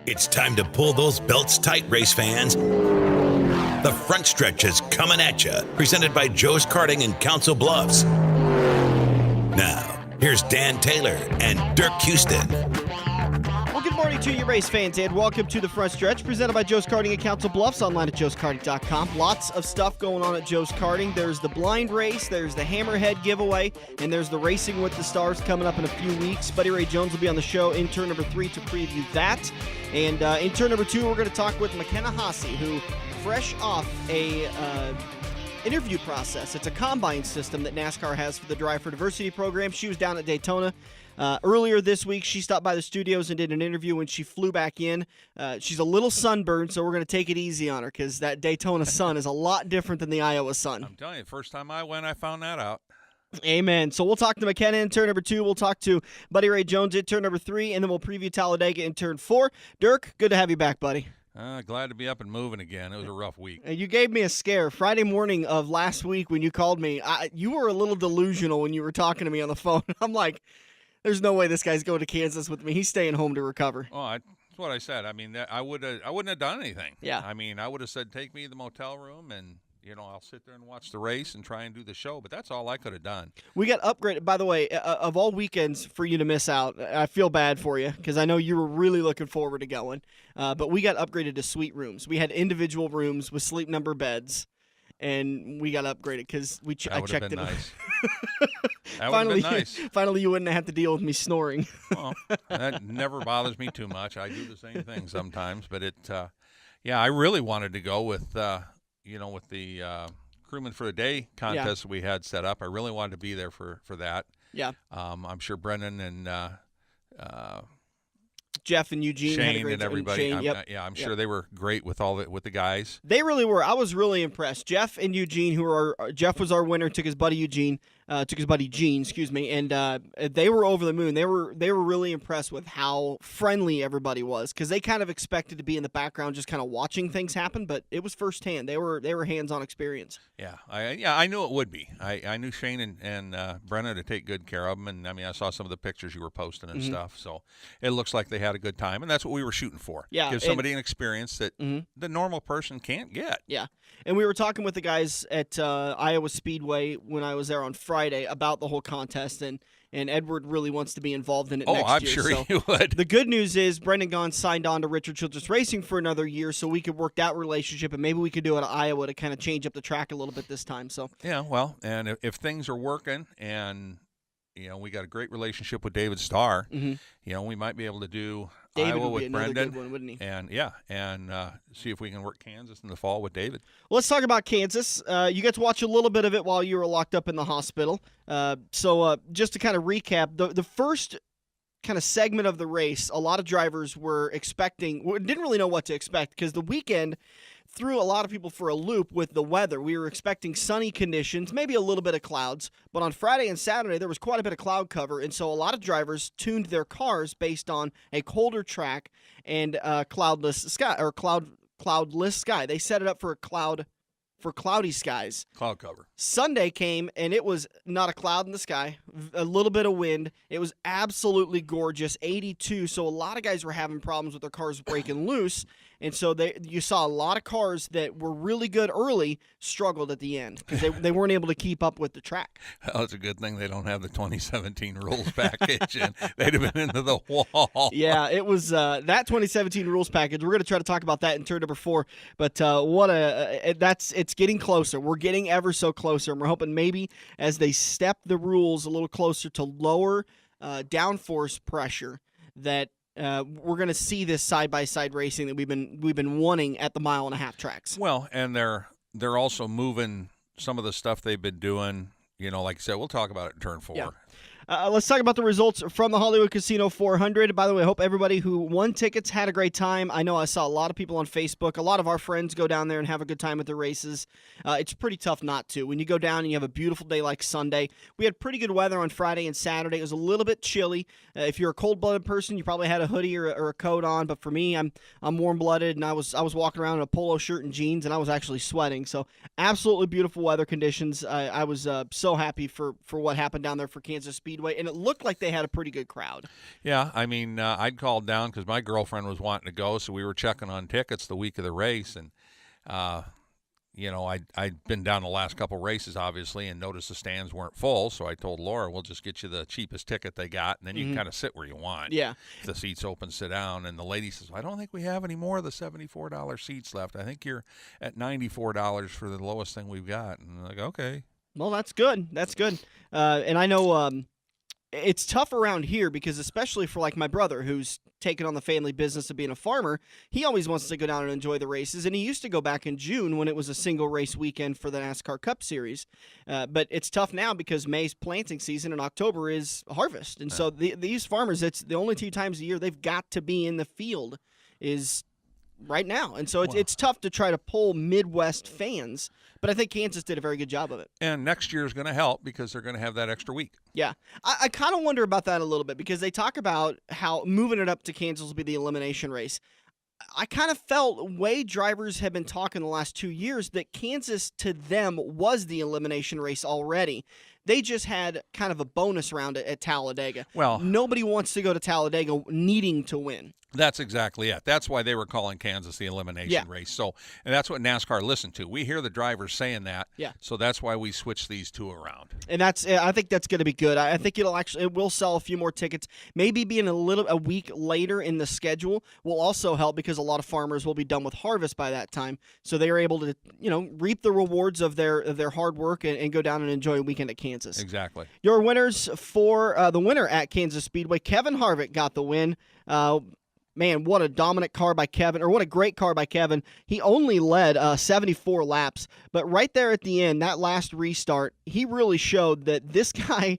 It's time to pull those belts tight, race fans. The front stretch is coming at you, presented by Joe's Karting in Council Bluffs. Now, here's Dan Taylor and Dirk Houston. Well, good morning to you, race fans, and welcome to the front stretch, presented by Joe's Karting in Council Bluffs, online at joeskarting.com. Lots of stuff going on at Joe's Karting. There's the blind race, there's the Hammerhead giveaway, and there's the Racing with the Stars coming up in a few weeks. Buddy Ray Jones will be on the show in turn number 3 to preview that. And in turn number 2, we're going to talk with McKenna Haase, who, fresh off a interview process. It's a combine system that NASCAR has for the Drive for Diversity program. She was down at Daytona. Earlier this week, she stopped by the studios and did an interview when she flew back in. She's a little sunburned, so we're going to take it easy on her because that Daytona sun is a lot different than the Iowa sun. I'm telling you, the first time I went, I found that out. Amen. So we'll talk to McKenna in turn number 2. We'll talk to Buddy Ray Jones in turn number 3, and then we'll preview Talladega in turn 4. Dirk, good to have you back, buddy. Glad to be up and moving again. It was a rough week. You gave me a scare. Friday morning of last week when you called me, you were a little delusional when you were talking to me on the phone. I'm like, there's no way this guy's going to Kansas with me. He's staying home to recover. Oh, that's what I said. I mean, I wouldn't have done anything. Yeah. I mean, I would have said, take me to the motel room and, I'll sit there and watch the race and try and do the show. But that's all I could have done. We got upgraded. By the way, of all weekends for you to miss out, I feel bad for you because I know you were really looking forward to going. But we got upgraded to suite rooms. We had individual rooms with sleep number beds. And we got upgraded because I checked it. Nice. That would have been nice. Finally, you wouldn't have to deal with me snoring. Well, that never bothers me too much. I do the same thing sometimes. But I really wanted to go with, with the Crewman for the Day contest we had set up. I really wanted to be there for that. Yeah. I'm sure Brendan and Jeff and Eugene Shane had a great and everybody. Shane, I'm sure they were great with the guys. They really were. I was really impressed. Jeff and Eugene, Jeff was our winner, took his buddy Gene, and they were over the moon. They were really impressed with how friendly everybody was because they kind of expected to be in the background, just kind of watching things happen. But it was firsthand. They were hands-on experience. Yeah, I knew it would be. I knew Shane and Brenna to take good care of them, and I saw some of the pictures you were posting and stuff. So it looks like they had a good time, and that's what we were shooting for. Yeah, give somebody an experience that the normal person can't get. Yeah, and we were talking with the guys at Iowa Speedway when I was there on Friday about the whole contest, and Edward really wants to be involved in it next year. Oh, I'm sure he would. The good news is Brendan Gaughan signed on to Richard Childress Racing for another year, so we could work that relationship, and maybe we could do it at Iowa to kind of change up the track a little bit this time. So yeah, well, and if things are working and we got a great relationship with David Starr. We might be able to do David Iowa would be with Brendan, good one, wouldn't he? And see if we can work Kansas in the fall with David. Well, let's talk about Kansas. You got to watch a little bit of it while you were locked up in the hospital. So just to kind of recap, the first kind of segment of the race, a lot of drivers were didn't really know what to expect because the weekend threw a lot of people for a loop with the weather. We were expecting sunny conditions, maybe a little bit of clouds, but on Friday and Saturday there was quite a bit of cloud cover, and so a lot of drivers tuned their cars based on a colder track and cloudless sky. They set it up for cloudy skies. Cloud cover. Sunday came, and it was not a cloud in the sky, a little bit of wind. It was absolutely gorgeous, 82, so a lot of guys were having problems with their cars breaking loose, and so you saw a lot of cars that were really good early struggled at the end because they weren't able to keep up with the track. Well, it's a good thing they don't have the 2017 rules package, and they'd have been into the wall. Yeah, it was that 2017 rules package. We're going to try to talk about that in turn number 4, but it's getting closer. We're getting ever so closer, and we're hoping maybe as they step the rules a little closer to lower downforce pressure that we're going to see this side-by-side racing that we've been wanting at the mile-and-a-half tracks. Well, and they're also moving some of the stuff they've been doing. Like I said, we'll talk about it in turn 4. Yeah. Let's talk about the results from the Hollywood Casino 400. By the way, I hope everybody who won tickets had a great time. I know I saw a lot of people on Facebook. A lot of our friends go down there and have a good time at the races. It's pretty tough not to. When you go down and you have a beautiful day like Sunday, we had pretty good weather on Friday and Saturday. It was a little bit chilly. If you're a cold-blooded person, you probably had a hoodie or a coat on. But for me, I'm warm-blooded, and I was walking around in a polo shirt and jeans, and I was actually sweating. So absolutely beautiful weather conditions. I was so happy for what happened down there for Kansas Speedway. Speedway, and it looked like they had a pretty good crowd. Yeah, I mean, I'd called down because my girlfriend was wanting to go, so we were checking on tickets the week of the race, and I'd been down the last couple races, obviously, and noticed the stands weren't full, so I told Laura, we'll just get you the cheapest ticket they got, and then you can kind of sit where you want. Yeah. If the seat's open, sit down. And the lady says, I don't think we have any more of the $74 seats left. I think you're at $94 for the lowest thing we've got. And I'm like, okay. Well, that's good. That's good. And I know it's tough around here because especially for like my brother who's taken on the family business of being a farmer, he always wants to go down and enjoy the races. And he used to go back in June when it was a single race weekend for the NASCAR Cup Series. But it's tough now because May's planting season and October is harvest. And so these farmers, it's the only 2 times a year they've got to be in the field is right now. And so it's tough to try to pull Midwest fans, but I think Kansas did a very good job of it. And next year is going to help because they're going to have that extra week. Yeah. I kind of wonder about that a little bit because they talk about how moving it up to Kansas will be the elimination race. I kind of felt way drivers have been talking the last 2 years that Kansas to them was the elimination race already. They just had kind of a bonus round at Talladega. Well, nobody wants to go to Talladega needing to win. That's exactly it. That's why they were calling Kansas the elimination race. So, and that's what NASCAR listened to. We hear the drivers saying that. Yeah. So that's why we switched these two around. And I think that's going to be good. I think it will sell a few more tickets. Maybe being a week later in the schedule will also help because a lot of farmers will be done with harvest by that time. So they are able to, reap the rewards of their hard work and go down and enjoy a weekend at Kansas. Exactly. Your winners for the winner at Kansas Speedway, Kevin Harvick got the win. Man, what a dominant car by Kevin, or what a great car by Kevin. He only led 74 laps, but right there at the end, that last restart, he really showed that this guy,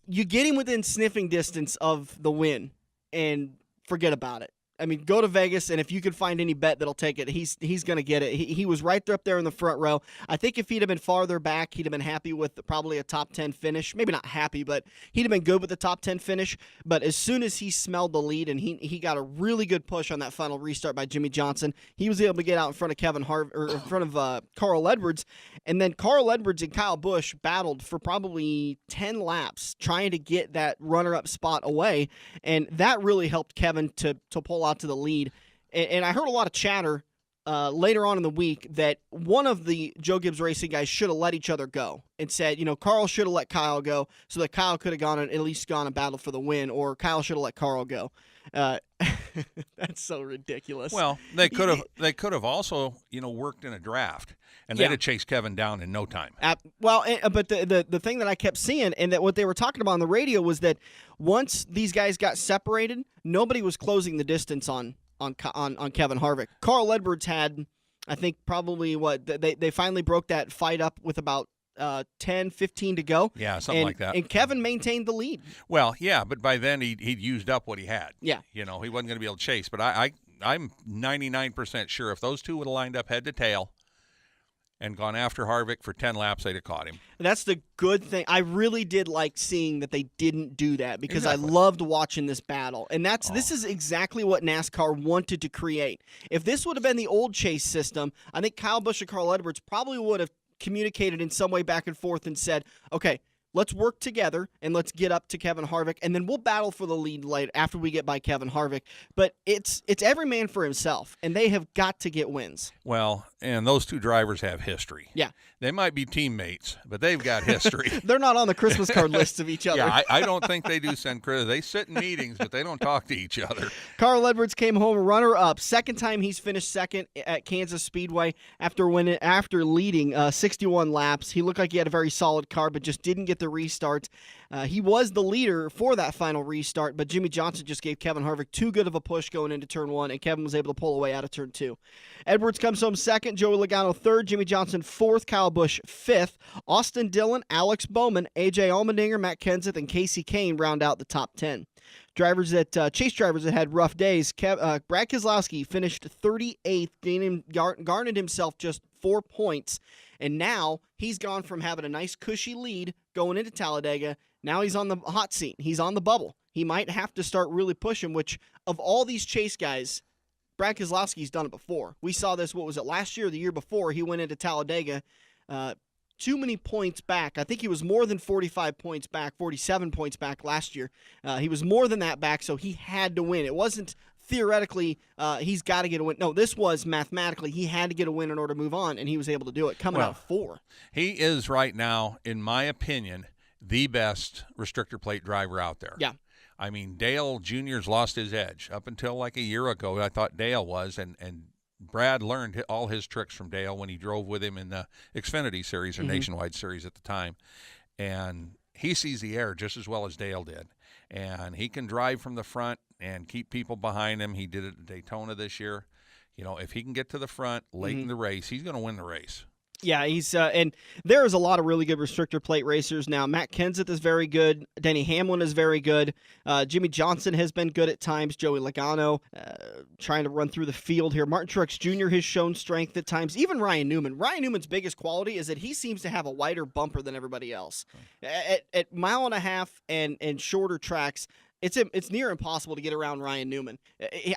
you get him within sniffing distance of the win, and forget about it. I mean, go to Vegas, and if you could find any bet that'll take it, he's going to get it. He was right there up there in the front row. I think if he'd have been farther back, he'd have been happy with probably a top 10 finish. Maybe not happy, but he'd have been good with the top 10 finish. But as soon as he smelled the lead, and he got a really good push on that final restart by Jimmy Johnson, he was able to get out in front of in front of Carl Edwards. And then Carl Edwards and Kyle Busch battled for probably 10 laps trying to get that runner-up spot away. And that really helped Kevin to pull out to the lead. And I heard a lot of chatter later on in the week that one of the Joe Gibbs Racing guys should have let each other go and said, Carl should have let Kyle go so that Kyle could have gone and at least gone and battled for the win, or Kyle should have let Carl go. That's so ridiculous. Well, they could have also, worked in a draft, and they'd have chased Kevin down in no time. But the thing that I kept seeing, and that what they were talking about on the radio, was that once these guys got separated, nobody was closing the distance on Kevin Harvick. Carl Edwards had, I think, probably they finally broke that fight up with about 10, 15 to go. Yeah, something like that. And Kevin maintained the lead. Well, yeah, but by then he'd used up what he had. Yeah. He wasn't going to be able to chase. But I'm 99% sure if those two would have lined up head to tail and gone after Harvick for 10 laps, they'd have caught him. That's the good thing. I really did like seeing that they didn't do that because Exactly. I loved watching this battle. And this is exactly what NASCAR wanted to create. If this would have been the old chase system, I think Kyle Busch and Carl Edwards probably would have communicated in some way back and forth and said, okay, let's work together and let's get up to Kevin Harvick, and then we'll battle for the lead later after we get by Kevin Harvick. But it's every man for himself, and they have got to get wins. Well, and those two drivers have history. Yeah. They might be teammates, but they've got history. They're not on the Christmas card lists of each other. Yeah, I don't think they do send credit. They sit in meetings, but they don't talk to each other. Carl Edwards came home runner-up. Second time he's finished second at Kansas Speedway after leading 61 laps. He looked like he had a very solid car, but just didn't get the restart. He was the leader for that final restart, but Jimmy Johnson just gave Kevin Harvick too good of a push going into turn one, and Kevin was able to pull away out of turn two. Edwards comes home second, Joey Logano third, Jimmy Johnson fourth, Kyle Busch fifth. Austin Dillon, Alex Bowman, A.J. Allmendinger, Matt Kenseth, and Casey Kane round out the top 10. Chase drivers that had rough days. Brad Keselowski finished 38th, garnered himself just 4 points, and now he's gone from having a nice cushy lead going into Talladega. Now he's on the hot seat. He's on the bubble. He might have to start really pushing, which of all these chase guys, Brad Keselowski's done it before. We saw this, last year or the year before? He went into Talladega too many points back. I think he was more than 45 points back, 47 points back last year. He was more than that back, so he had to win. It wasn't theoretically he's got to get a win. No, this was mathematically he had to get a win in order to move on, and he was able to do it coming out of 4. He is right now, in my opinion, the best restrictor plate driver out there. Yeah. I mean, Dale Jr.'s lost his edge. Up until like a year ago, I thought Dale was, and Brad learned all his tricks from Dale when he drove with him in the Xfinity Series or Nationwide Series at the time. And he sees the air just as well as Dale did. And he can drive from the front and keep people behind him. He did it at Daytona this year. You know, if he can get to the front late in the race, he's going to win the race. Yeah, he's and there is a lot of really good restrictor plate racers now. Matt Kenseth is very good. Denny Hamlin is very good. Jimmy Johnson has been good at times. Joey Logano trying to run through the field here. Martin Truex Jr. has shown strength at times. Even Ryan Newman. Ryan Newman's biggest quality is that he seems to have a wider bumper than everybody else. At mile and a half and shorter tracks, it's near impossible to get around Ryan Newman.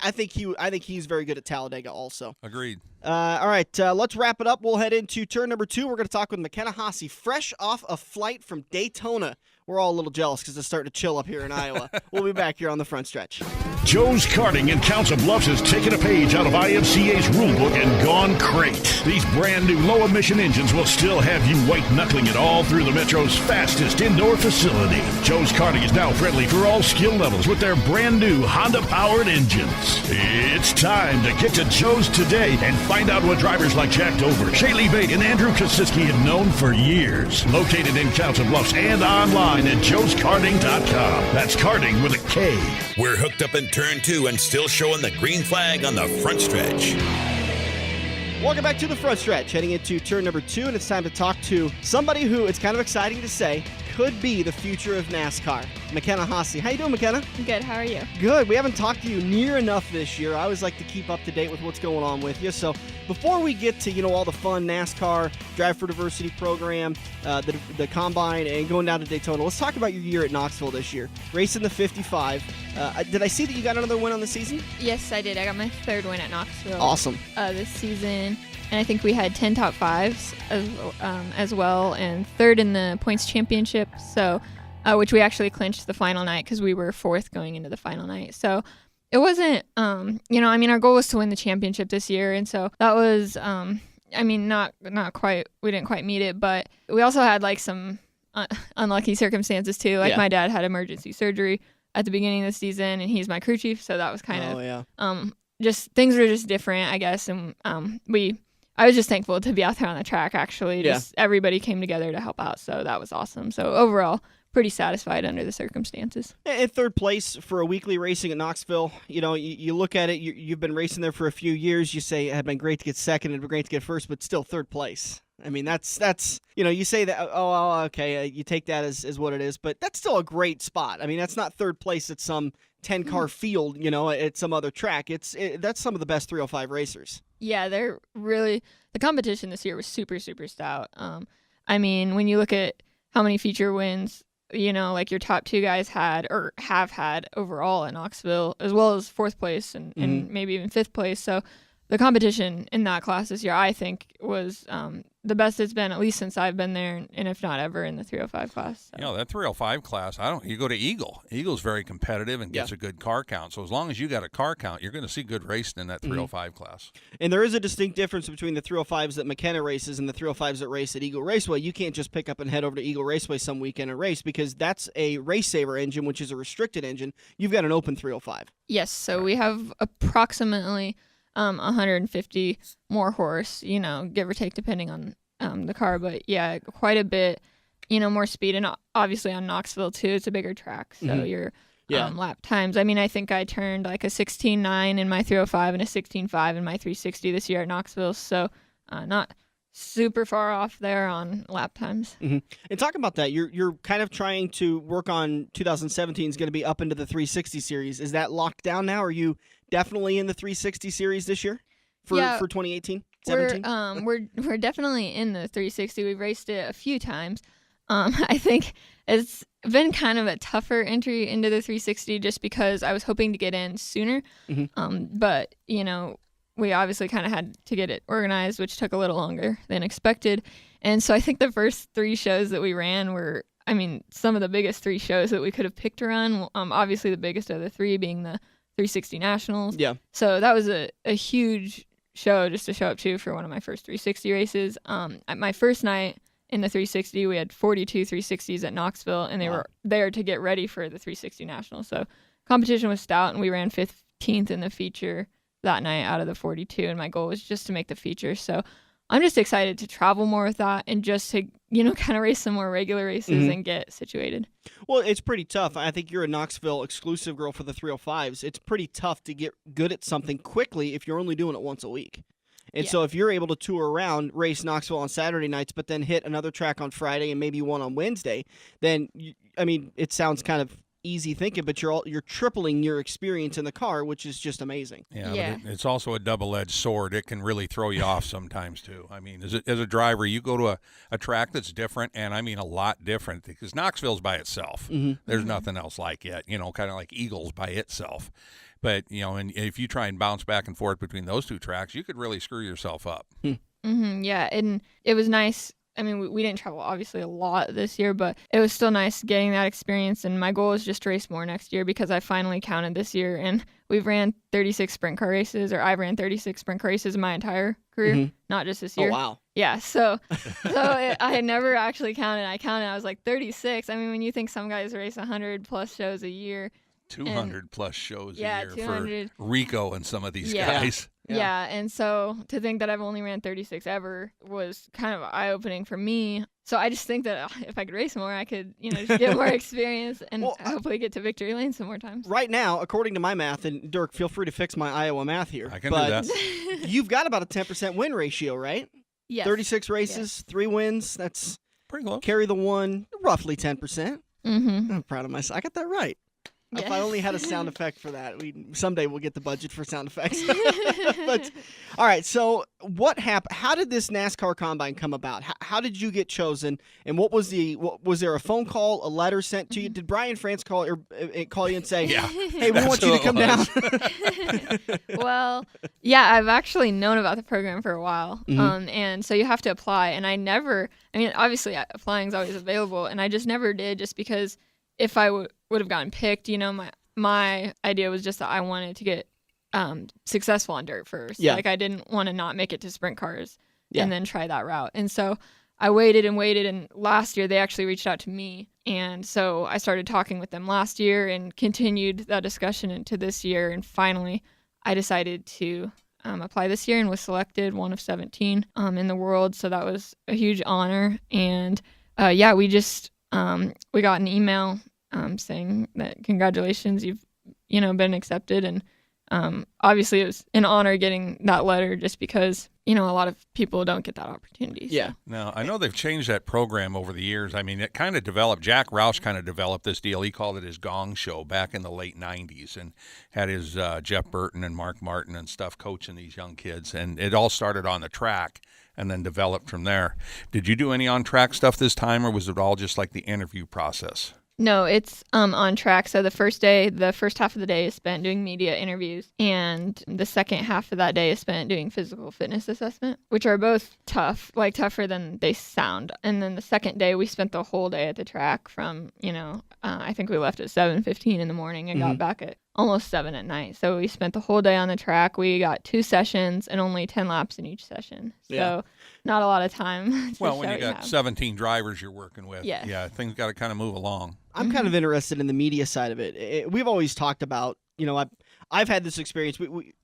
I think he's very good at Talladega also. Agreed. All right, let's wrap it up. We'll head into turn number 2. We're going to talk with McKenna Haase, fresh off a flight from Daytona. We're all a little jealous because it's starting to chill up here in Iowa. We'll be back here on the front stretch. Joe's Karting in Council Bluffs has taken a page out of IMCA's rulebook and gone crate. These brand new low-emission engines will still have you white-knuckling it all through the Metro's fastest indoor facility. Joe's Karting is now friendly for all skill levels with their brand new Honda-powered engines. It's time to get to Joe's today and find out what drivers like Jack Dover, Shaylee Bate, and Andrew Kosiski have known for years. Located in Council Bluffs and online at joeskarting.com. That's karting with a K. We're hooked up in turn 2 and still showing the green flag on the front stretch. Welcome back to the front stretch, heading into turn number 2, and it's time to talk to somebody who, it's kind of exciting to say, could be the future of NASCAR. McKenna Haase. How you doing, McKenna? Good. How are you? Good. We haven't talked to you near enough this year. I always like to keep up to date with what's going on with you. So before we get to, all the fun NASCAR Drive for Diversity program, the Combine, and going down to Daytona, let's talk about your year at Knoxville this year. Racing the 55. Did I see that you got another win on the season? Yes, I did. I got my 3rd win at Knoxville. Awesome. This season. And I think we had 10 top 5s as well, and 3rd in the points championship, so which we actually clinched the final night because we were 4th going into the final night. So it wasn't, our goal was to win the championship this year, and so that was, not quite, we didn't quite meet it, but we also had like some unlucky circumstances too. Like my dad had emergency surgery at the beginning of the season, and he's my crew chief, so that was kind of just things were just different, I guess, and I was just thankful to be out there on the track, actually. Just everybody came together to help out, so that was awesome. So overall, pretty satisfied under the circumstances. In 3rd place for a weekly racing at Knoxville, you look at it, you've been racing there for a few years. You say it had been great to get 2nd, it had been great to get 1st, but still 3rd place. I mean, that's you say that, okay, you take that as what it is, but that's still a great spot. I mean, that's not 3rd place at some 10-car field, at some other track. That's some of the best 305 racers. Yeah, they're really – the competition this year was super, super stout. When you look at how many feature wins, like your top 2 guys had or have had overall at Knoxville, as well as 4th place and maybe even 5th place. So the competition in that class this year, I think, was the best it's been, at least since I've been there, and if not ever, in the 305 class. So. That 305 class, you go to Eagle. Eagle's very competitive and gets a good car count. So as long as you got a car count, you're going to see good racing in that 305 class. And there is a distinct difference between the 305s that McKenna races and the 305s that race at Eagle Raceway. You can't just pick up and head over to Eagle Raceway some weekend and race, because that's a Race Saver engine, which is a restricted engine. You've got an open 305. Yes, so we have approximately 150 more horse, give or take, depending on the car. But yeah, quite a bit, more speed. And obviously on Knoxville too, it's a bigger track. So your lap times. I think I turned like a 16.9 in my 305 and a 16.5 in my 360 this year at Knoxville. So not super far off there on lap times. And talk about that. You're kind of trying to work on 2017 is going to be up into the 360 series. Is that locked down now? Are you definitely in the 360 series this year for 2018? 17? We're definitely in the 360. We've raced it a few times. I think it's been kind of a tougher entry into the 360 just because I was hoping to get in sooner. But we obviously kind of had to get it organized, which took a little longer than expected. And so I think the first 3 shows that we ran were, some of the biggest 3 shows that we could have picked to run. Obviously the biggest of the 3 being the 360 Nationals. Yeah. So that was a huge show just to show up to for one of my first 360 races. At my first night in the 360, we had 42 360s at Knoxville, and they were there to get ready for the 360 Nationals. So competition was stout, and we ran 15th in the feature that night out of the 42, and my goal was just to make the feature. So I'm just excited to travel more with that and just to, kind of race some more regular races and get situated. Well, it's pretty tough. I think you're a Knoxville exclusive girl for the 305s. It's pretty tough to get good at something quickly if you're only doing it once a week. And so if you're able to tour around, race Knoxville on Saturday nights, but then hit another track on Friday and maybe one on Wednesday, then, it sounds kind of easy thinking, but you're tripling your experience in the car, which is just amazing. Yeah. But it's also a double-edged sword. It can really throw you off sometimes too. As a driver, you go to a track that's different, and a lot different, because Knoxville's by itself. There's nothing else like it, kind of like Eagles by itself. But and if you try and bounce back and forth between those 2 tracks, you could really screw yourself up. Yeah, and it was nice. We didn't travel obviously a lot this year, but it was still nice getting that experience. And my goal is just to race more next year, because I finally counted this year, and we've ran 36 sprint car races, or I've ran 36 sprint car races in my entire career, not just this year. Oh, wow. Yeah, so I had never actually counted. I was like 36. When you think some guys race 100 plus shows a year. 200 plus shows a year 200. For Rico and some of these guys. Yeah, and so to think that I've only ran 36 ever was kind of eye-opening for me. So I just think that if I could race more, I could, just get more experience and hopefully get to victory lane some more times. Right now, according to my math, and Dirk, feel free to fix my Iowa math here. I can do that. You've got about a 10% win ratio, right? Yes. 36 races, 3 wins. That's pretty close. Carry the 1, roughly 10%. I'm proud of myself. I got that right. Yeah. If I only had a sound effect for that, someday we'll get the budget for sound effects. But all right, so what happened? How did this NASCAR Combine come about? How did you get chosen? And was there a phone call, a letter sent to you? Did Brian France call you and say, "Hey, we want you to come down"? Well, yeah, I've actually known about the program for a while, and so you have to apply. And obviously applying is always available, and I just never did, just because if I would have gotten picked, my idea was just that I wanted to get successful on dirt first. Yeah. Like, I didn't want to not make it to sprint cars and then try that route. And so I waited, and last year they actually reached out to me. And so I started talking with them last year and continued that discussion into this year. And finally, I decided to apply this year and was selected one of 17 in the world. So that was a huge honor. And we just we got an email saying that congratulations, you've been accepted. And obviously it was an honor getting that letter, just because a lot of people don't get that opportunity. Yeah. Now, I know they've changed that program over the years. It kind of developed. Jack Roush kind of developed this deal. He called it his Gong Show back in the late 90s, and had his Jeff Burton and Mark Martin and stuff coaching these young kids. And it all started on the track and then developed from there. Did you do any on-track stuff this time, or was it all just like the interview process? No, it's on track. So the first half of the day is spent doing media interviews, and the second half of that day is spent doing physical fitness assessment, which are both tough, like tougher than they sound. And then the second day, we spent the whole day at the track from, I think we left at 7:15 in the morning and got back at almost 7 at night. So we spent the whole day on the track. We got 2 sessions and only 10 laps in each session. So not a lot of time. Well, when you got 17 drivers you're working with, things got to kind of move along. I'm kind of interested in the media side of it. We've always talked about, I've had this experience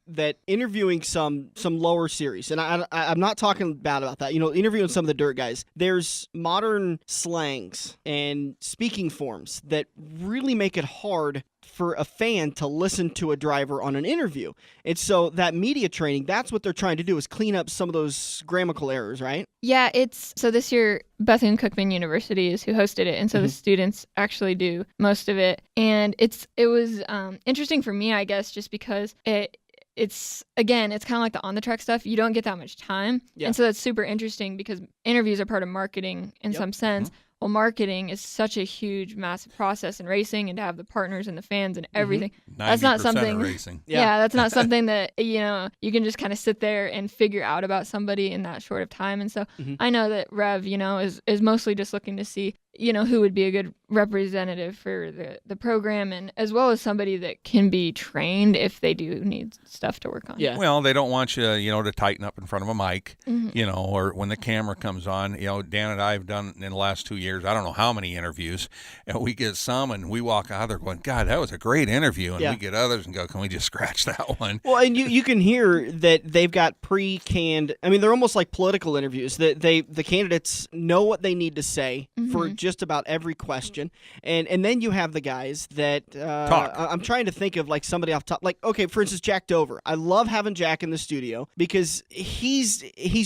that interviewing some lower series, and I'm not talking bad about that. Interviewing some of the dirt guys, there's modern slangs and speaking forms that really make it hard for a fan to listen to a driver on an interview. And so that media training, that's what they're trying to do, is clean up some of those grammatical errors, right? Yeah, so this year Bethune-Cookman University is who hosted it, and so the students actually do most of it. And it was interesting for me, I guess, just because it's kind of like the on-the-track stuff. You don't get that much time. Yeah. And so that's super interesting, because interviews are part of marketing in some sense, well, marketing is such a huge, massive process in racing, and to have the partners and the fans and everything. That's not 90% something. of racing. Yeah, that's not something that you can just kind of sit there and figure out about somebody in that short of time. And so I know that Rev, is mostly just looking to see who would be a good representative for the program, and as well as somebody that can be trained if they do need stuff to work on. Yeah. Well, they don't want you, to tighten up in front of a mic, or when the camera comes on. Dan and I have done in the last 2 years, I don't know how many interviews, and we get some and we walk out there going, God, that was a great interview. And we get others and go, can we just scratch that one? Well, and you can hear that they've got pre-canned. I mean, they're almost like political interviews. The candidates know what they need to say for just about every question, and then you have the guys that talk. I'm trying to think of like somebody off top. Like, okay, for instance, Jack Dover. I love having Jack in the studio because he's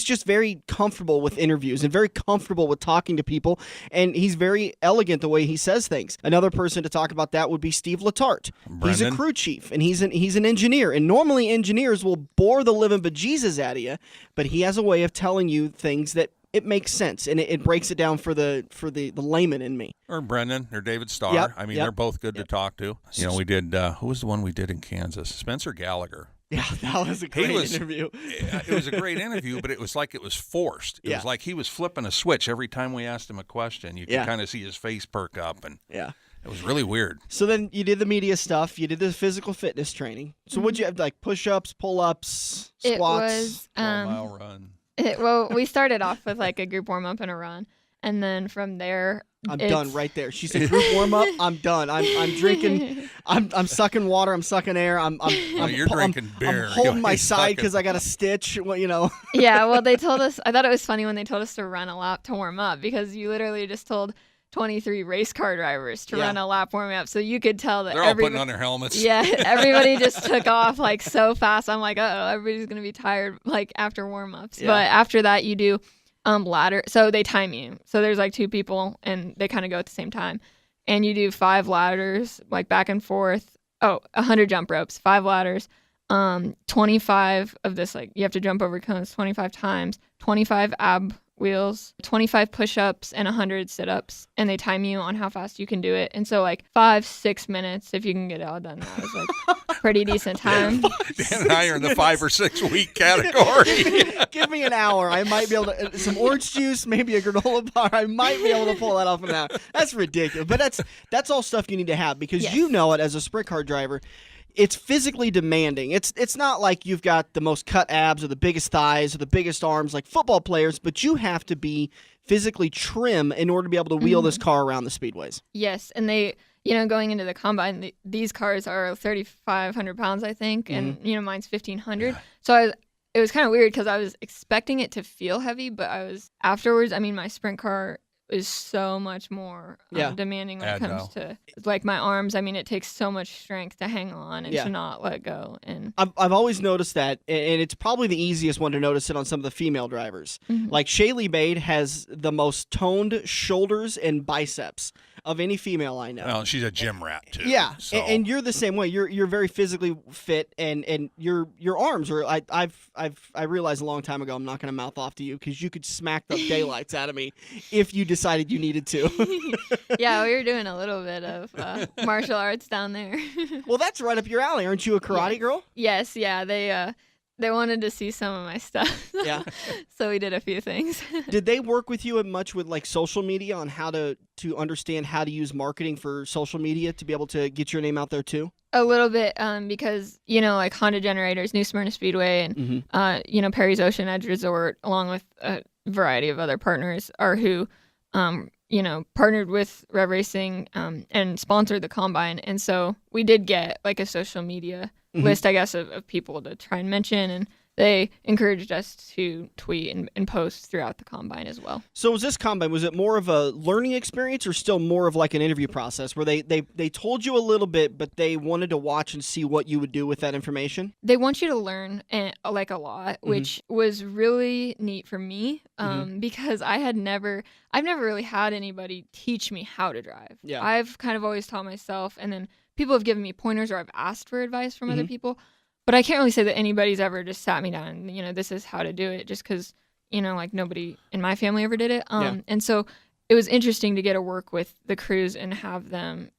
just very comfortable with interviews and very comfortable with talking to people, and he's very elegant the way he says things. Another person to talk about that would be Steve Letarte. He's a crew chief, and he's an engineer, and normally engineers will bore the living bejesus out of you, but he has a way of telling you things that it makes sense, and it breaks it down for the layman in me. Or Brendan or David Starr. Yep, I mean, yep. they're both good to talk to. We did, who was the one we did in Kansas? Spencer Gallagher. Yeah, that was a great interview. It was a great interview, but it was like it was forced. It was like he was flipping a switch every time we asked him a question. You could kind of see his face perk up, and it was really weird. So then you did the media stuff. You did the physical fitness training. So what'd you have, like push-ups, pull-ups, squats? It was 12-mile run. Well, we started off with like a group warm-up and a run, and then from there, I'm done right there. She said group warm-up. I'm done. I'm drinking. I'm sucking water. I'm sucking air. You're drinking beer. I'm holding my side because I got a stitch. Well, Yeah. Well, they told us. I thought it was funny when they told us to run a lap to warm up, because you literally just told 23 race car drivers to run a lap warming up, so you could tell that they're all putting on their helmets. Yeah, everybody just took off like so fast. I'm like, everybody's gonna be tired like after warm-ups. But after that, you do ladder. So they time you. So there's like two people, and they kind of go at the same time, and you do 5 ladders like back and forth. 100 jump ropes, 5 ladders, 25 of this, like you have to jump over cones 25 times, 25 ab wheels, 25 push-ups, and 100 sit-ups, and they time you on how fast you can do it. And so like 5-6 minutes, if you can get it all done, that was like pretty decent time. Dan and I are in the 5 or 6 week category. Give me an hour. I might be able to, some orange juice, maybe a granola bar. I might be able to pull that off in an hour. That's ridiculous. But that's all stuff you need to have, because you know it as a sprint car driver. It's physically demanding. It's not like you've got the most cut abs or the biggest thighs or the biggest arms like football players, but you have to be physically trim in order to be able to wheel this car around the speedways. Yes, and they, going into the combine, these cars are 3,500 pounds, I think, and mine's 1,500. So it was kind of weird because I was expecting it to feel heavy, but afterwards, my sprint car is so much more demanding when it comes to like my arms. It takes so much strength to hang on and to not let go. And I've always noticed that, and it's probably the easiest one to notice it on some of the female drivers. Like Shaylee Bade has the most toned shoulders and biceps of any female I know. Well, she's a gym rat too. Yeah, so. and you're the same way. You're very physically fit, and your arms are. I realized a long time ago I'm not going to mouth off to you because you could smack the daylights out of me if you decided you needed to. Yeah, we were doing a little bit of martial arts down there. Well, that's right up your alley. Aren't you a karate girl? Yes, yeah. They wanted to see some of my stuff. Yeah. So we did a few things. Did they work with you much with like social media on how to understand how to use marketing for social media to be able to get your name out there too? A little bit, because, like Honda Generators, New Smyrna Speedway, and, Perry's Ocean Edge Resort, along with a variety of other partners, are who, partnered with Rev Racing and sponsored the Combine. And so we did get like a social media list, I guess, of people to try and mention, and they encouraged us to tweet and post throughout the Combine as well. So was this Combine, was it more of a learning experience or still more of like an interview process where they told you a little bit, but they wanted to watch and see what you would do with that information? They want you to learn like a lot, which was really neat for me because I've never really had anybody teach me how to drive. Yeah. I've kind of always taught myself, and then people have given me pointers or I've asked for advice from other people. But I can't really say that anybody's ever just sat me down and, this is how to do it, just because, like nobody in my family ever did it. And so it was interesting to get to work with the crews and have them,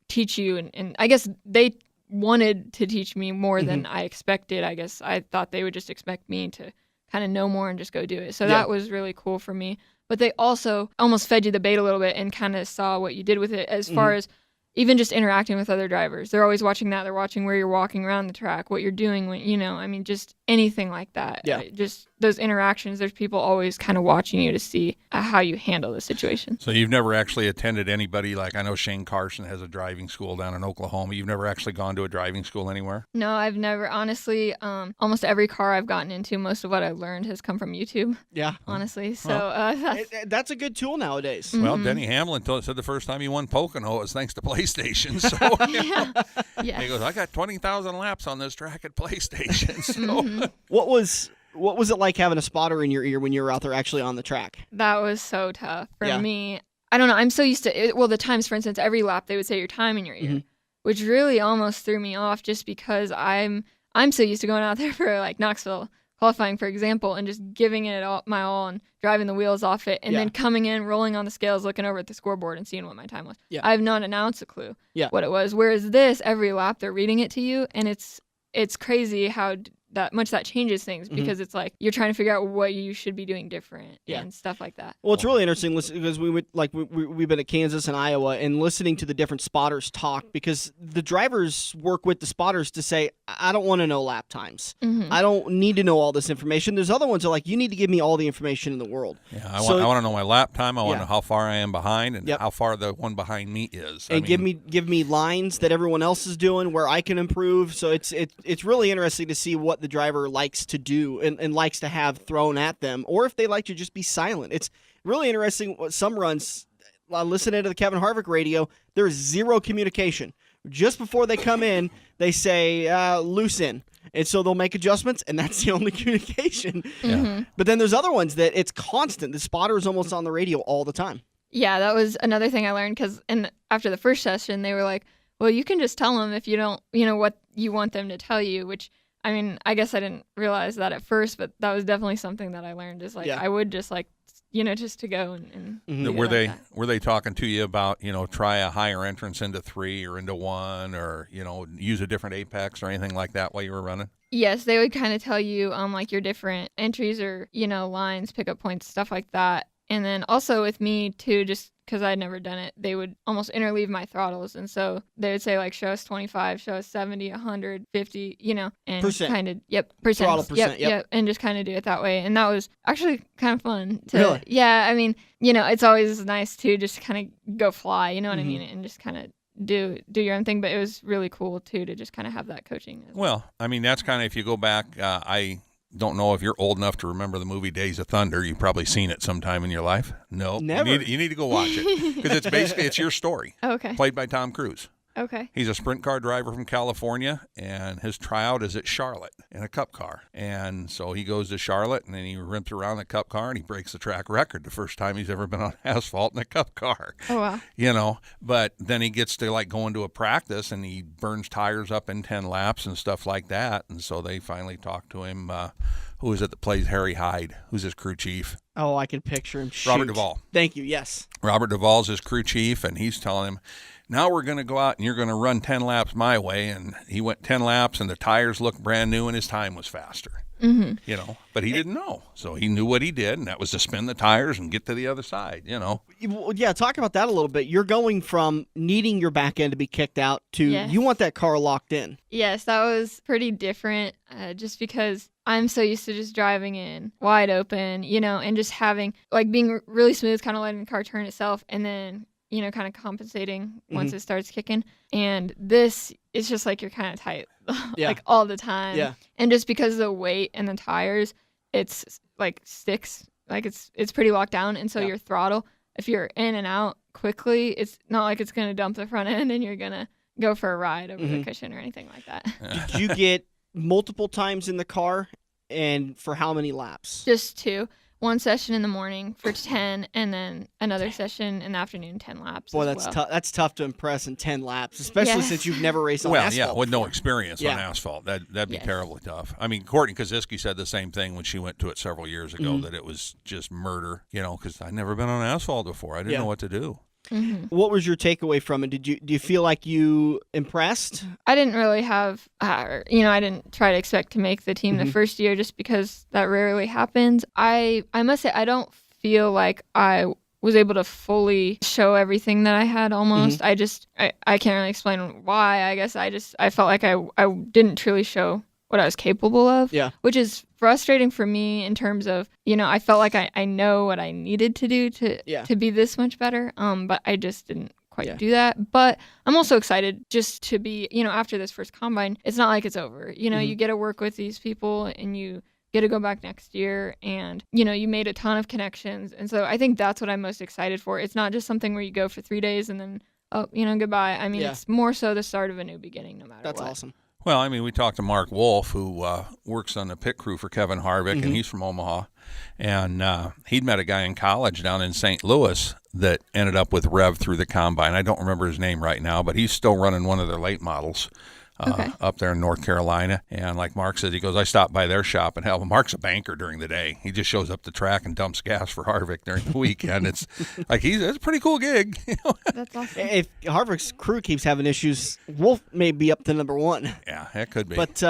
teach you. And I guess they wanted to teach me more than I expected. I guess I thought they would just expect me to kind of know more and just go do it. So that was really cool for me. But they also almost fed you the bait a little bit and kind of saw what you did with it as far as even just interacting with other drivers. They're always watching that. They're watching where you're walking around the track, what you're doing, when, just anything like that. Yeah. Just those interactions, there's people always kind of watching you to see how you handle the situation. So you've never actually attended anybody, like I know Shane Carson has a driving school down in Oklahoma. You've never actually gone to a driving school anywhere? No, I've never. Honestly, almost every car I've gotten into, most of what I've learned has come from YouTube. Yeah. honestly. So that's a good tool nowadays. Well, Denny Hamlin said the first time he won Pocono, it was thanks to PlayStation. So yeah. he goes, I got 20,000 laps on this track at PlayStation. So What was it like having a spotter in your ear when you were out there actually on the track? That was so tough for me. I don't know. I'm so used to it. Well, the times, for instance, every lap they would say your time in your ear, which really almost threw me off just because I'm so used to going out there for like Knoxville qualifying, for example, and just giving it my all and driving the wheels off it and then coming in, rolling on the scales, looking over at the scoreboard and seeing what my time was. Yeah. I have not an ounce of clue what it was. Whereas this, every lap they're reading it to you, and it's crazy how that changes things because it's like you're trying to figure out what you should be doing different and stuff like that. Well, it's really interesting because we've been at Kansas and Iowa and listening to the different spotters talk because the drivers work with the spotters to say, I don't want to know lap times. I don't need to know all this information. There's other ones that are like, you need to give me all the information in the world. Yeah, I want to know my lap time. I want to know how far I am behind and how far the one behind me is. And give me lines that everyone else is doing where I can improve. So it's really interesting to see what the driver likes to do and likes to have thrown at them, or if they like to just be silent. It's really interesting what some runs, listening to the Kevin Harvick radio, there's zero communication. Just before they come in, they say, loose in. And so they'll make adjustments, and that's the only communication. But then there's other ones that it's constant. The spotter is almost on the radio all the time. Yeah, that was another thing I learned because after the first session, they were like, well, you can just tell them if you don't, what you want them to tell you, which, I guess I didn't realize that at first, but that was definitely something that I learned is like, I would just like, just to go and were they talking to you about, try a higher entrance into 3 or into 1 or, use a different apex or anything like that while you were running? Yes, they would kind of tell you like your different entries or, lines, pickup points, stuff like that. And then also with me too, just because I'd never done it, they would almost interleave my throttles. And so they would say like, show us 25, show us 70, 100, 50, and percent. Kind of, percent. Throttle percent, yep. And just kind of do it that way. And that was actually kind of fun. Really? Yeah, it's always nice to just kind of go fly, you know what I mean? And just kind of do your own thing. But it was really cool too to just kind of have that coaching. Well, that's kind of, if you go back, I don't know if you're old enough to remember the movie Days of Thunder. You've probably seen it sometime in your life. No, never. You need to go watch it because it's your story. Okay. Played by Tom Cruise. Okay. He's a sprint car driver from California, and his tryout is at Charlotte in a cup car. And so he goes to Charlotte, and then he rimps around the cup car, and he breaks the track record the first time he's ever been on asphalt in a cup car. Oh, wow. But then he gets to like go into a practice, and he burns tires up in 10 laps and stuff like that. And so they finally talk to him. Who is it that plays Harry Hyde? Who's his crew chief? Oh, I can picture him. Shoot. Robert Duvall. Thank you. Yes. Robert Duvall's his crew chief, and he's telling him, now we're going to go out and you're going to run 10 laps my way. And he went 10 laps, and the tires looked brand new, and his time was faster. But he didn't know. So he knew what he did, and that was to spin the tires and get to the other side, Yeah, talk about that a little bit. You're going from needing your back end to be kicked out to you want that car locked in. Yes, that was pretty different just because I'm so used to just driving in wide open, and just having, like, being really smooth, kind of letting the car turn itself, and then, kind of compensating once it starts kicking. And this, it's just like you're kind of tight, like all the time. Yeah. And just because of the weight and the tires, it's like sticks, like it's pretty locked down. And so your throttle, if you're in and out quickly, it's not like it's going to dump the front end and you're going to go for a ride over the cushion or anything like that. Did you get multiple times in the car, and for how many laps? Just 2. one session in the morning for 10, and then another session in the afternoon, 10 laps. Boy, as that's well. tough. That's tough to impress in 10 laps, especially Yes. since you've never raced on Well, asphalt. yeah, with no before. experience Yeah. on asphalt. That'd be Yes. terribly tough. I mean, Courtney Koziski said the same thing when she went to it several years ago, Mm-hmm. that it was just murder, because I'd never been on asphalt before. I didn't Yeah. know what to do. What was your takeaway from it? Do you feel like you impressed? I didn't really have, I didn't try to expect to make the team the first year just because that rarely happens. I must say, I don't feel like I was able to fully show everything that I had almost. I can't really explain why. I guess I felt like I didn't truly show what I was capable of, Yeah. which is frustrating for me in terms of, I felt like I know what I needed to do to be this much better, but I just didn't quite do that. But I'm also excited just to be, after this first combine, it's not like it's over. You get to work with these people and you get to go back next year, and, you made a ton of connections. And so I think that's what I'm most excited for. It's not just something where you go for 3 days and then, goodbye. I mean, it's more so the start of a new beginning no matter That's what. awesome. Well, I mean, we talked to Mark Wolf, who works on the pit crew for Kevin Harvick, and he's from Omaha. And he'd met a guy in college down in St. Louis that ended up with Rev through the combine. I don't remember his name right now, but he's still running one of their late models up there in North Carolina. And like Mark said, he goes, I stopped by their shop, and hell, Mark's a banker during the day. He just shows up the track and dumps gas for Harvick during the weekend. It's like it's a pretty cool gig. That's awesome. If Harvick's crew keeps having issues, Wolf may be up to number one. Yeah, that could be. But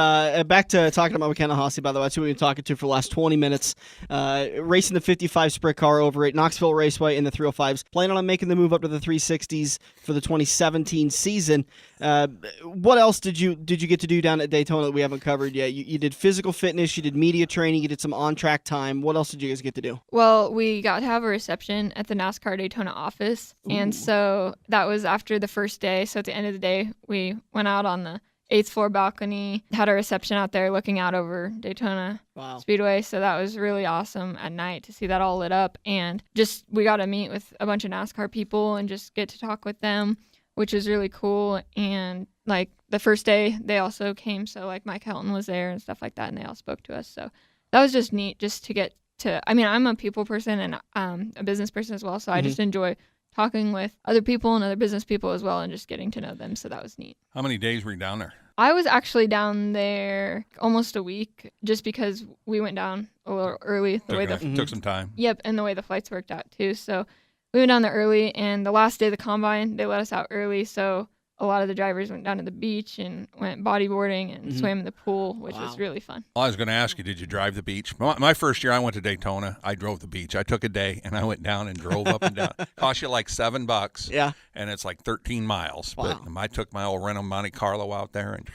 back to talking about McKenna Haase, by the way, that's who we've been talking to for the last 20 minutes. Racing the 55 sprint car over at Knoxville Raceway in the 305s. Planning on making the move up to the 360s for the 2017 season. What else did you get to do down at Daytona that we haven't covered yet? You did physical fitness, you did media training, you did some on-track time. What else did you guys get to do? Well, we got to have a reception at the NASCAR Daytona office. And so that was after the first day. So at the end of the day, we went out on the 8th floor balcony, had a reception out there looking out over Daytona Speedway. So that was really awesome at night to see that all lit up. And just we got to meet with a bunch of NASCAR people and just get to talk with them, which was really cool. And like the first day, they also came. So like Mike Helton was there and stuff like that. And they all spoke to us. So that was just neat just to get to, I mean, I'm a people person and a business person as well. So I just enjoy talking with other people and other business people as well and just getting to know them. So that was neat. How many days were you down there? I was actually down there almost a week just because we went down a little early. Took some time. Yep, and the way the flights worked out too. So we went down there early, and the last day of the combine, they let us out early. So a lot of the drivers went down to the beach and went bodyboarding and swam in the pool, which was really fun. Well, I was going to ask you, did you drive the beach? My first year I went to Daytona, I drove the beach. I took a day, and I went down and drove up and down. Cost you like $7. Yeah. And it's like 13 miles. Wow. But I took my old Renault Monte Carlo out there and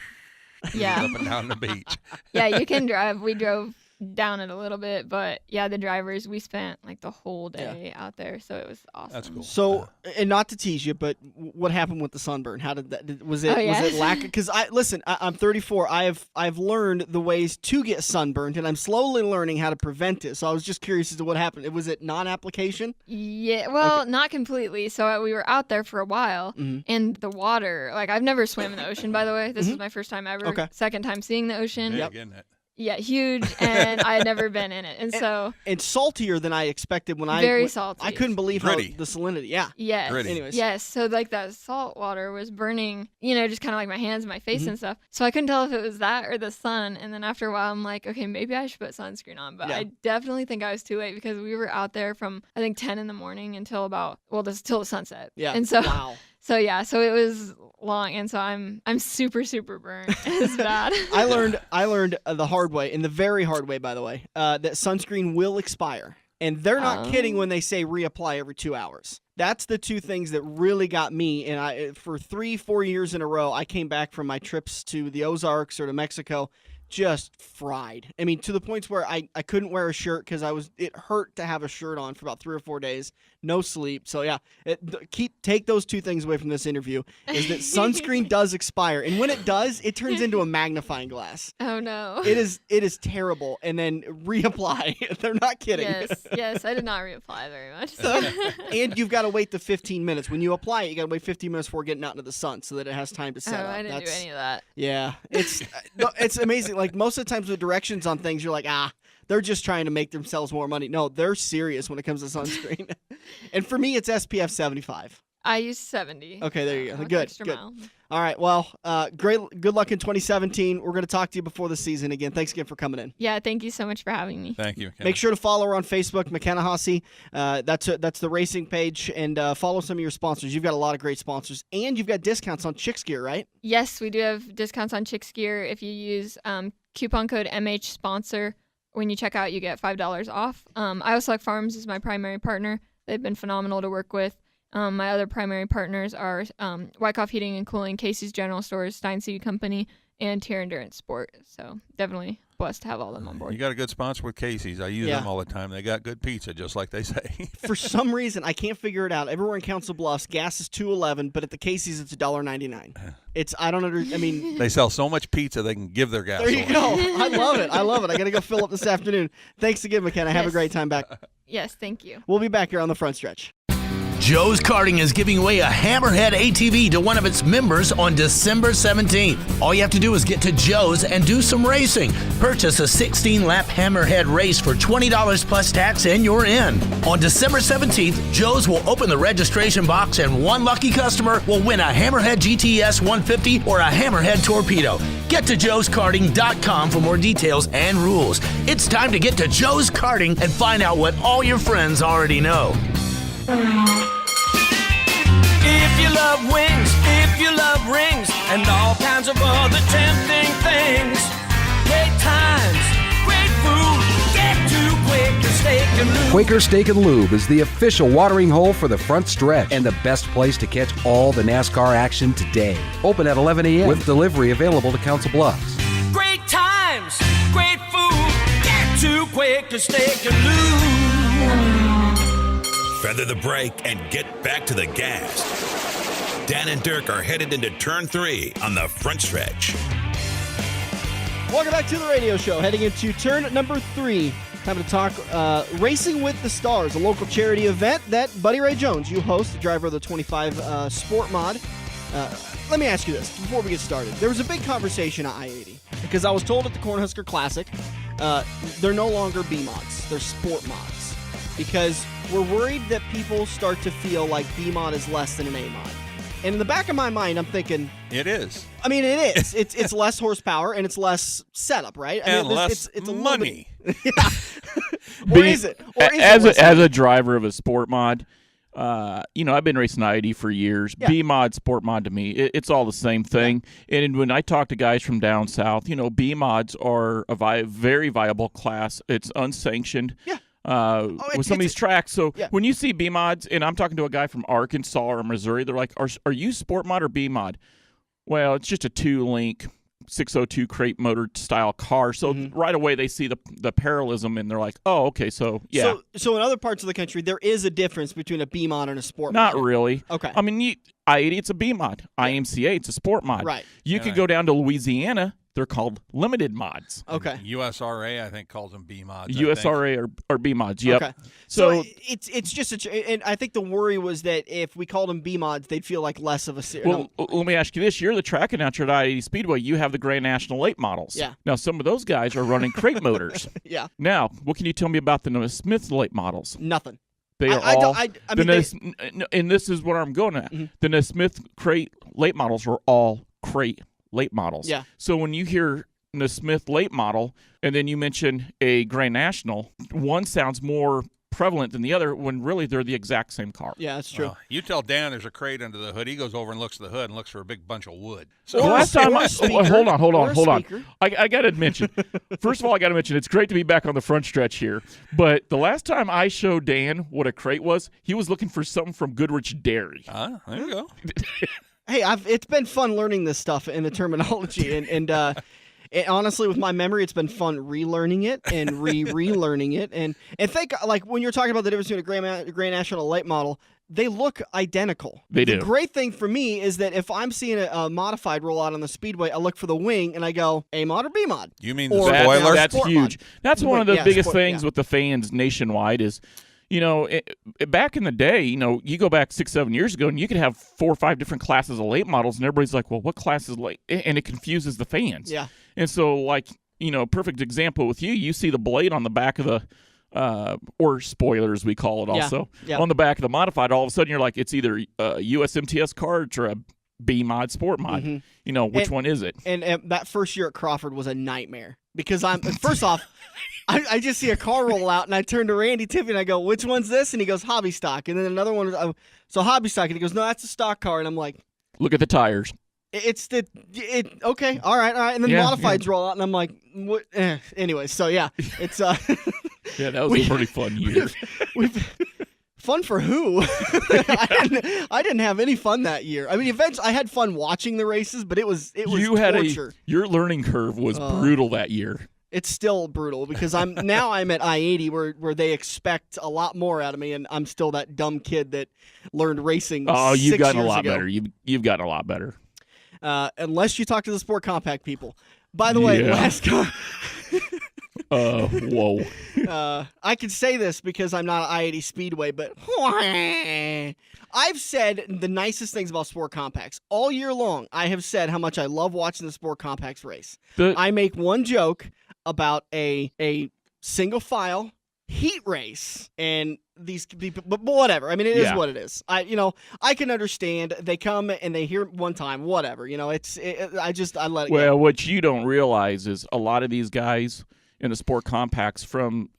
Yeah. up and down the beach. Yeah, you can drive. We drove down it a little bit, but yeah, the drivers, we spent like the whole day out there, so it was awesome. That's cool. So, and not to tease you, but what happened with the sunburn? How did that? Was it yes. lack? Because I'm 34. I've learned the ways to get sunburned, and I'm slowly learning how to prevent it. So I was just curious as to what happened. Was it non-application? Yeah, well, not completely. So we were out there for a while, and the water, like I've never swam in the ocean, by the way. This was my first time ever. Okay. Second time seeing the ocean. Big, isn't it? Yeah, huge, and I had never been in it, and so And saltier than I expected when very salty. I couldn't believe Gritty. how the salinity. Yeah. Yes. Gritty. Anyways. Yes. So like that salt water was burning, just kind of like my hands and my face and stuff. So I couldn't tell if it was that or the sun. And then after a while, I'm like, okay, maybe I should put sunscreen on. But I definitely think I was too late because we were out there from I think 10 in the morning until till the sunset. Yeah. And so Wow. So yeah, so it was long, and so I'm super burnt. It's bad. I learned the hard way, and the very hard way, by the way, that sunscreen will expire. And they're not kidding when they say reapply every 2 hours. That's the two things that really got me. And for 3-4 years in a row, I came back from my trips to the Ozarks or to Mexico just fried. I mean, to the points where I couldn't wear a shirt because it hurt to have a shirt on for about 3 or 4 days. No sleep. So yeah, take those two things away from this interview is that sunscreen does expire. And when it does, it turns into a magnifying glass. Oh no. It is terrible. And then reapply. They're not kidding. Yes, I did not reapply very much. So. And you've got to wait the 15 minutes. When you apply it, you got to wait 15 minutes before getting out into the sun so that it has time to set up. I didn't do any of that. Yeah. It's amazing. like most of the times with directions on things, you're like, they're just trying to make themselves more money. No, they're serious when it comes to sunscreen. And for me, it's SPF 75. I use 70. Okay, there you go. Like Good. extra Good. mile. All right. Well, good luck in 2017. We're going to talk to you before the season again. Thanks again for coming in. Yeah, thank you so much for having me. Thank you. McKenna. Make sure to follow her on Facebook, McKenna Haase. That's the racing page, and follow some of your sponsors. You've got a lot of great sponsors, and you've got discounts on Chicks Gear, right? Yes, we do have discounts on Chicks Gear. If you use coupon code MHSPONSOR, when you check out, you get $5 off. Iowa Select Farms is my primary partner. They've been phenomenal to work with. My other primary partners are Wyckoff Heating and Cooling, Casey's General Stores, Stein Seed Company, and Tier Endurance Sport. So definitely blessed to have all of them on board. You got a good sponsor with Casey's. I use Yeah. them all the time. They got good pizza, just like they say. For some reason, I can't figure it out. Everywhere in Council Bluffs, gas is $2.11, but at the Casey's, it's $1.99. I mean, They sell so much pizza they can give their gas there you away. go. I love it. I love it. I got to go fill up this afternoon. Thanks again, McKenna. Have a Yes. great time back. Yes, thank you. We'll be back here on the front stretch. Joe's Karting is giving away a Hammerhead ATV to one of its members on December 17th. All you have to do is get to Joe's and do some racing. Purchase a 16-lap Hammerhead race for $20 plus tax and you're in. On December 17th, Joe's will open the registration box and one lucky customer will win a Hammerhead GTS 150 or a Hammerhead Torpedo. Get to joeskarting.com for more details and rules. It's time to get to Joe's Karting and find out what all your friends already know. If you love wings, if you love rings, and all kinds of other tempting things, great times, great food, get to Quaker Steak and Lube. Quaker Steak and Lube is the official watering hole for the front stretch and the best place to catch all the NASCAR action today. Open at 11 a.m. with delivery available to Council Bluffs. Great times, great food, get to Quaker Steak and Lube. Feather the brake and get back to the gas. Dan and Dirk are headed into turn 3 on the front stretch. Welcome back to the radio show. Heading into turn number 3. Time to talk Racing with the Stars, a local charity event that Buddy Ray Jones, you host, the driver of the 25 Sport Mod. Let me ask you this before we get started. There was a big conversation at I-80 because I was told at the Cornhusker Classic they're no longer B mods, they're Sport mods, because we're worried that people start to feel like B mod is less than an A mod. And in the back of my mind, I'm thinking, It is. I mean, it is. It's less horsepower and it's less setup, right? I And mean, less it's a money. Yeah. Or is it? Or is as it a driver of a sport mod, I've been racing I-80 for years. Yeah. B mod, sport mod to me, it's all the same thing. Yeah. And when I talk to guys from down south, B mods are a very viable class. It's unsanctioned. Yeah. With some of these tracks. So yeah. when you see B mods, and I'm talking to a guy from Arkansas or Missouri, they're like, are you sport mod or B mod? Well, it's just a 2-link 602 crate motor style car. So right away they see the parallelism and they're like, oh, okay, so yeah. So in other parts of the country, there is a difference between a B mod and a sport Not mod. really. Okay. I mean, I-80, it's a B mod. IMCA, it's a sport mod. Right. You could go down to Louisiana. They're called limited mods. Okay. USRA, I think, calls them B mods. USRA or B mods. Yep. Okay. So it's just and I think the worry was that if we called them B mods, they'd feel like less of a series. well, let me ask you this: you're the track announcer at I-80 Speedway. You have the Grand National late models. Yeah. Now some of those guys are running crate motors. Yeah. Now, what can you tell me about the Smith late models? Nothing. They are I all. mean, and this is what I'm going at. The Nesmith crate late models are all crate late models. Yeah. So when you hear the Smith late model, and then you mention a Grand National, one sounds more prevalent than the other when really they're the exact same car. Yeah, that's true. Well, you tell Dan there's a crate under the hood. He goes over and looks at the hood and looks for a big bunch of wood. So The last time hold on. Speaker. I got to mention, first of all, it's great to be back on the front stretch here. But the last time I showed Dan what a crate was, he was looking for something from Goodrich Dairy. there you go. Hey, it's been fun learning this stuff in the terminology, and honestly, with my memory, it's been fun relearning it and relearning it, and think like when you're talking about the difference between a Grand National late model, they look identical. They do. The great thing for me is that if I'm seeing a modified roll out on the speedway, I look for the wing and I go A mod or B mod. You mean Or the spoiler? That's Sport huge. mod. That's one of the Yeah, biggest sport, things yeah. with the fans nationwide is, back in the day, you go back 6-7 years ago and you could have 4 or 5 different classes of late models and everybody's like, well, what class is late? And it confuses the fans. Yeah. And so, like, perfect example with you. You see the blade on the back of the or spoilers, we call it also, on the back of the modified. All of a sudden, you're like, it's either a USMTS kart or a B mod, sport mod. Mm-hmm. Which one is it? And that first year at Crawford was a nightmare because first off, I just see a car roll out, and I turn to Randy Tiffy and I go, "Which one's this?" And he goes, "Hobby stock." And then another one, so hobby stock, and he goes, "No, that's a stock car." And I'm like, "Look at the tires." Okay, all right. And then modifieds roll out, and I'm like, what? Anyway, so yeah, it's yeah, that was a pretty fun year. Fun for who? I didn't have any fun that year. I mean, eventually I had fun watching the races, but it was torture. Your learning curve was brutal that year. It's still brutal because I'm at I-80 where they expect a lot more out of me, and I'm still that dumb kid that learned racing. Oh, you've gotten a lot ago. better. You've gotten a lot better. Unless you talk to the Sport Compact people. By the way, last car. Whoa. I can say this because I'm not at I-80 Speedway, but I've said the nicest things about Sport Compacts. All year long, I have said how much I love watching the Sport Compacts race. I make one joke about a single file heat race and these people, but whatever. I mean, it is what it is. I can understand. They come and they hear one time, whatever. I let it go. Well, what you don't realize is a lot of these guys in the Sport Compacts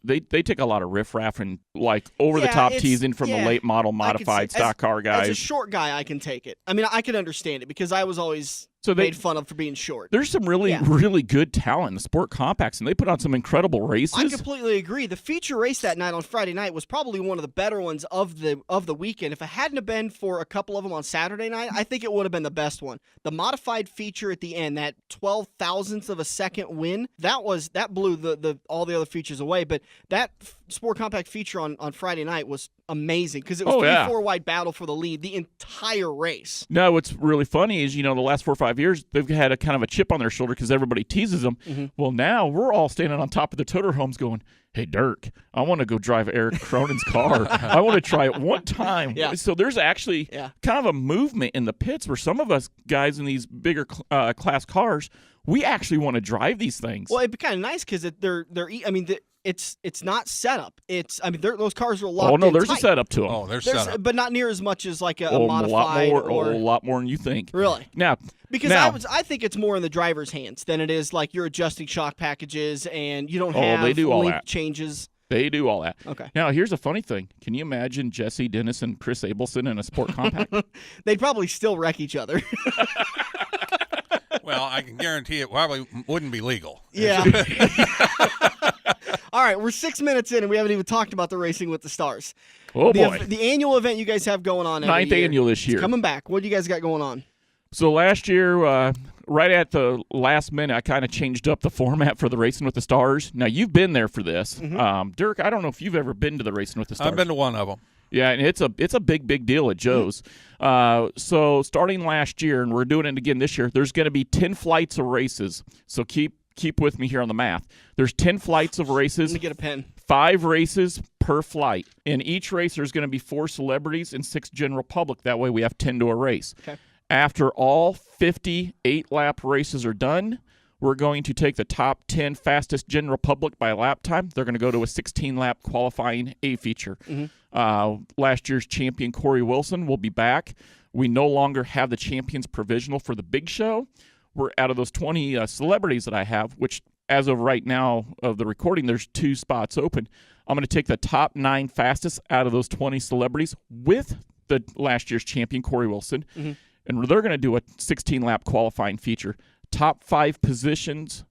they take a lot of riffraff and like over the top teasing from the late model modified stock car guys. As a short guy, I can take it. I mean, I can understand it because I was always made fun of for being short. There's some really good talent in the Sport Compacts, and they put on some incredible races. I completely agree. The feature race that night on Friday night was probably one of the better ones of the weekend. If it hadn't have been for a couple of them on Saturday night, I think it would have been the best one. The modified feature at the end, that 12 thousandths of a second win, that blew all the other features away. But that Sport Compact feature on Friday night was amazing because it was 3-4 wide battle for the lead the entire race. No, what's really funny is, the last 4 or 5 years, they've had a kind of a chip on their shoulder because everybody teases them. Mm-hmm. Well, now we're all standing on top of the toter homes going, "Hey, Dirk, I want to go drive Eric Cronin's car. I want to try it one time." Yeah. So there's actually kind of a movement in the pits where some of us guys in these bigger class cars, we actually want to drive these things. Well, it'd be kind of nice because it's not setup. Those cars are locked in. Oh no, there's tight. a setup to them. Oh, there's setup, but not near as much as like a modified. A lot more than you think. Really? Because I think it's more in the driver's hands than it is like you're adjusting shock packages and you don't have they do all link that. changes. They do all that. Okay. Now, here's a funny thing. Can you imagine Jesse Dennis and Chris Abelson in a Sport Compact? They'd probably still wreck each other. Well, I can guarantee it probably wouldn't be legal. Yeah. All right, we're 6 minutes in, and we haven't even talked about the Racing with the Stars. Oh, boy. The annual event you guys have going on every Ninth year. annual this year. It's coming back. What do you guys got going on? So last year, right at the last minute, I kind of changed up the format for the Racing with the Stars. Now, you've been there for this. Mm-hmm. Dirk, I don't know if you've ever been to the Racing with the Stars. I've been to one of them. Yeah, and it's a big deal at Joe's. So starting last year, and we're doing it again this year, there's going to be 10 flights of races. So keep with me here on the math. There's 10 flights of races. Let me get a pen. 5 races per flight. In each race, there's going to be 4 celebrities and 6 general public. That way we have 10 to a race. Okay. After all 50 8-lap races are done, we're going to take the top 10 fastest general public by lap time. They're going to go to a 16-lap qualifying A feature. Mm-hmm. Last year's champion, Corey Wilson, will be back. We no longer have the champions provisional for the big show. We're out of those 20 celebrities that I have, which as of right now of the recording, there's 2 spots open. I'm going to take the top 9 fastest out of those 20 celebrities with the last year's champion, Corey Wilson. Mm-hmm. And they're going to do a 16-lap qualifying feature. Top 5 positions,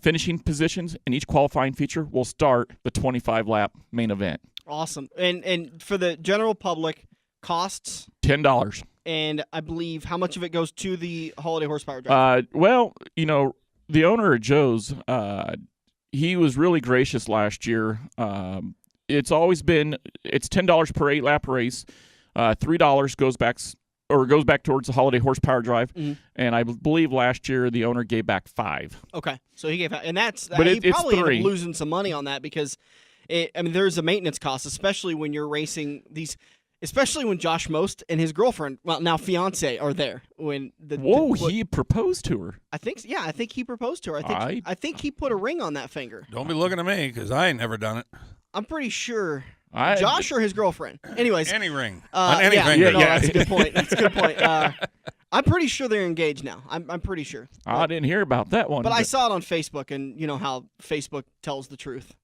finishing positions in each qualifying feature will start the 25-lap main event. Awesome. And for the general public, costs? $10. And I believe how much of it goes to the Holiday Horsepower Driver? Well, the owner of Joe's, he was really gracious last year. It's always been it's $10 per 8-lap race. $3 goes back towards the Holiday Horsepower Drive, mm-hmm. and I believe last year the owner gave back $5. Okay, so he gave, and he it's probably ended $3. up losing some money on that because there's a maintenance cost, especially when you're racing these. Especially when Josh Most and his girlfriend, well, now fiance, are there. He proposed to her. I think he proposed to her. I think he put a ring on that finger. Don't be looking at me because I ain't never done it. I'm pretty sure. Josh or his girlfriend. Anyways, any ring on any finger. No, that's a good point. That's a good point. I'm pretty sure they're engaged now. I'm pretty sure. I didn't hear about that one. But I saw it on Facebook, and you know how Facebook tells the truth.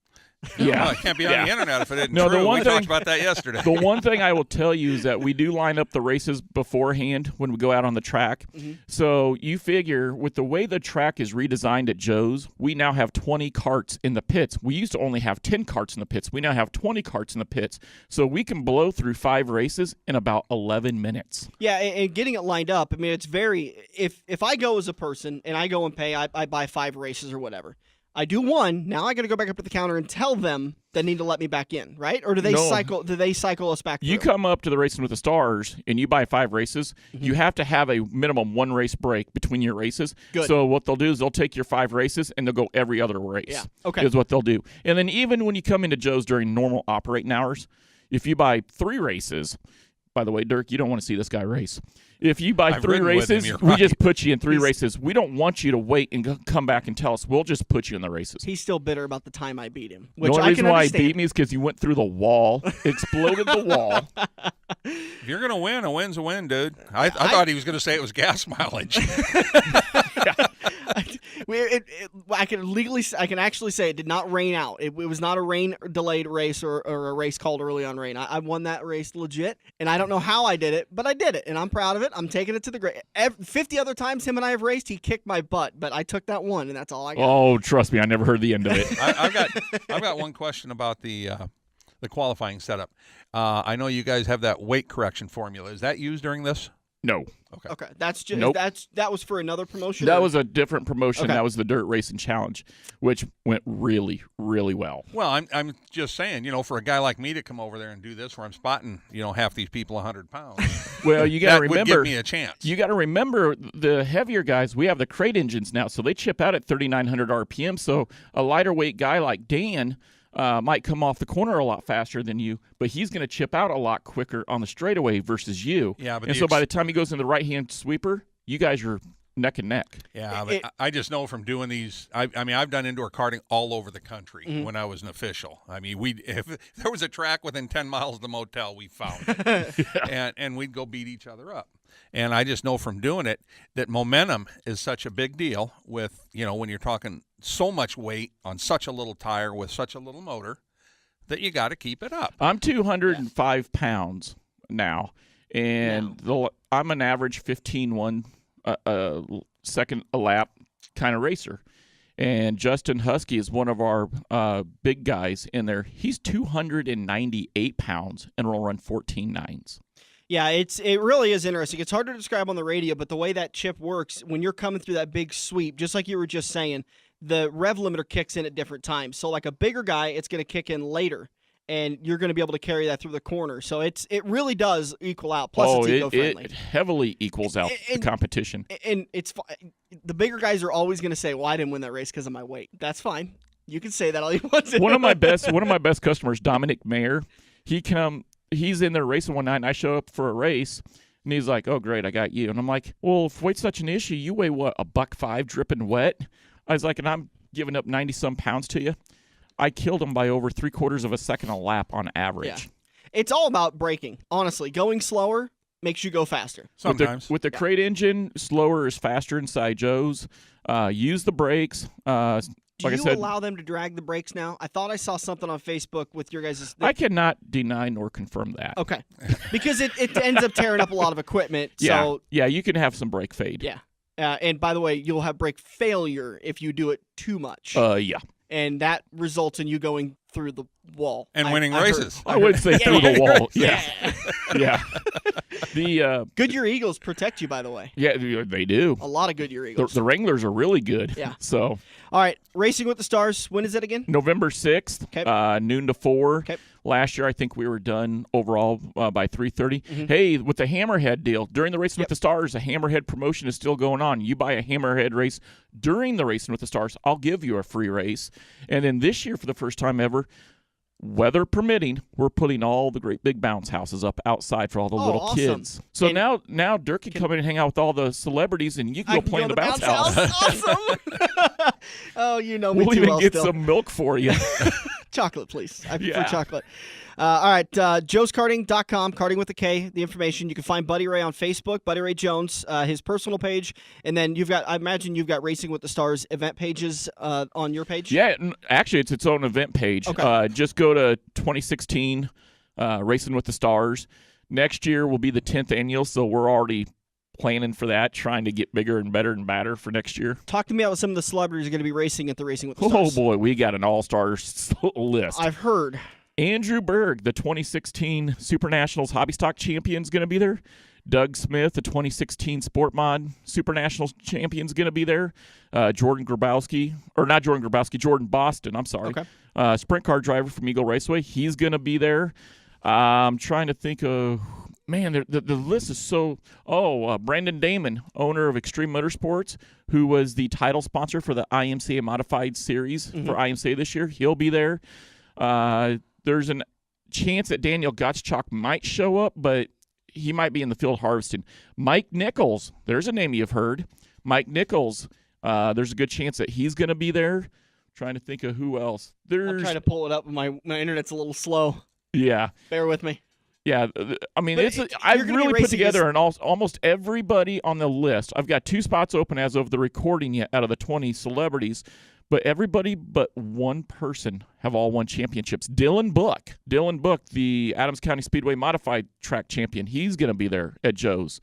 Yeah, well, it can't be on the internet if it isn't true. We talked about that yesterday. The one thing I will tell you is that we do line up the races beforehand when we go out on the track. Mm-hmm. So you figure with the way the track is redesigned at Joe's, we now have 20 carts in the pits. We used to only have 10 carts in the pits. We now have 20 carts in the pits. So we can blow through 5 races in about 11 minutes. Yeah, and getting it lined up, I mean, it's very – if I go as a person and I go and pay, I buy 5 races or whatever. I do one. Now I got to go back up to the counter and tell them they need to let me back in, right? Or do they cycle? Do they cycle us back? You come up to the Racing with the Stars and you buy 5 races. Mm-hmm. You have to have a minimum 1 race break between your races. Good. So what they'll do is they'll take your 5 races and they'll go every other race. Yeah. Okay. Is what they'll do. And then even when you come into Joe's during normal operating hours, if you buy 3 races. By the way, Dirk, you don't want to see this guy race. If you buy 3 races, we just put you in 3 races. We don't want you to wait and come back and tell us. We'll just put you in the races. He's still bitter about the time I beat him. Which the only I reason can why understand. he beat me is because you went through the wall, exploded the wall. If you're going to win, a win's a win, dude. I thought he was going to say it was gas mileage. I can actually say it did not rain out. It was not a rain-delayed race or a race called early on rain. I won that race legit, and I don't know how I did it, but I did it, and I'm proud of it. I'm taking it to the grave. 50 other times him and I have raced, he kicked my butt, but I took that one, and that's all I got. Oh, trust me, I never heard the end of it. I've got one question about the qualifying setup. I know you guys have that weight correction formula. Is that used during this? No. Okay. That's just Nope. that was for another promotion. That was a different promotion. Okay. That was the Dirt Racing Challenge, which went really, really well. Well, I'm just saying, for a guy like me to come over there and do this, where I'm spotting, half these people 100 pounds. Well, you got to that remember, would give me a chance. You got to remember the heavier guys. We have the crate engines now, so they chip out at 3,900 RPM. So a lighter weight guy like Dan might come off the corner a lot faster than you, but he's going to chip out a lot quicker on the straightaway versus you. Yeah, but and so by the time he goes in the right-hand sweeper, you guys are neck and neck. Yeah, but I just know from doing these. I mean, I've done indoor karting all over the country when I was an official. I mean, if there was a track within 10 miles of the motel, we found it, and we'd go beat each other up. And I just know from doing it that momentum is such a big deal with, when you're talking so much weight on such a little tire with such a little motor that you got to keep it up. I'm 205 pounds now, and I'm an average 15.1 second a lap kind of racer. And Justin Husky is one of our big guys in there. He's 298 pounds and will run 14.9s. Yeah, it really is interesting. It's hard to describe on the radio, but the way that chip works, when you're coming through that big sweep, just like you were just saying, the rev limiter kicks in at different times. So like a bigger guy, it's going to kick in later, and you're going to be able to carry that through the corner. So it really does equal out. Plus, it's eco-friendly. It heavily equals out the competition. And the bigger guys are always going to say, well, I didn't win that race because of my weight. That's fine. You can say that all you want to. One of my best customers, Dominic Mayer, he's in there racing one night, and I show up for a race, and he's like, oh, great, I got you. And I'm like, well, if weight's such an issue, you weigh, what, $105 dripping wet? I was like, and I'm giving up 90-some pounds to you. I killed him by over 3/4 of a second a lap on average. Yeah. It's all about braking, honestly. Going slower makes you go faster. Sometimes. With the crate engine, slower is faster inside Joe's. Use the brakes. Do you allow them to drag the brakes now? I thought I saw something on Facebook with your guys'. I cannot deny nor confirm that. Okay. Because it ends up tearing up a lot of equipment. Yeah. So, yeah, you can have some brake fade. Yeah. And by the way, you'll have brake failure if you do it too much. Yeah. And that results in you going through the wall. And winning races. I would say through the wall. Yeah. Yeah. The Goodyear Eagles protect you, by the way. Yeah, they do. A lot of Goodyear Eagles. The Wranglers are really good. Yeah. So. All right. Racing with the Stars. When is it again? November 6th, okay. Noon to 4. Okay. Last year, I think we were done overall by 3:30. Mm-hmm. Hey, with the Hammerhead deal, during the Racing with the Stars, a Hammerhead promotion is still going on. You buy a Hammerhead race during the Racing with the Stars, I'll give you a free race. And then this year, for the first time ever, weather permitting, we're putting all the great big bounce houses up outside for all the little awesome. kids. So And now Dirk can come in and hang out with all the celebrities, and you can go play in the bounce house. Awesome. Oh, you know me We'll too even well get still. some milk for you. Chocolate, please. I prefer Yeah. chocolate. All right, joeskarting.com, karting with a K, the information. You can find Buddy Ray on Facebook, Buddy Ray Jones, his personal page. And then I imagine you've got Racing with the Stars event pages on your page? Yeah, actually, it's its own event page. Okay. Just go to 2016 Racing with the Stars. Next year will be the 10th annual, so we're already planning for that, trying to get bigger and better and badder for next year. Talk to me about some of the celebrities who are going to be racing at the Racing with the Oh, Stars. boy, we got an all-star list. I've heard. Andrew Berg, the 2016 Super Nationals Hobby Stock Champion, is going to be there. Doug Smith, the 2016 Sport Mod Super Nationals Champion, is going to be there. Jordan Boston, I'm sorry. Okay. Sprint car driver from Eagle Raceway, he's going to be there. I'm trying to think of, man, the list is so. Brandon Damon, owner of Extreme Motorsports, who was the title sponsor for the IMCA Modified Series for IMCA this year, he'll be there. There's a chance that Daniel Gottschalk might show up, but he might be in the field harvesting. Mike Nichols, there's a name you've heard. Mike Nichols, there's a good chance that he's going to be there. Trying to think of who else. I'm trying to pull it up, but my internet's a little slow. Yeah. Bear with me. Yeah, I mean, But I've you're gonna be really put racing together almost everybody on the list. I've got 2 spots open as of the recording yet out of the 20 celebrities. But everybody but one person have all won championships. Dylan Book, the Adams County Speedway Modified Track Champion, he's going to be there at Joe's.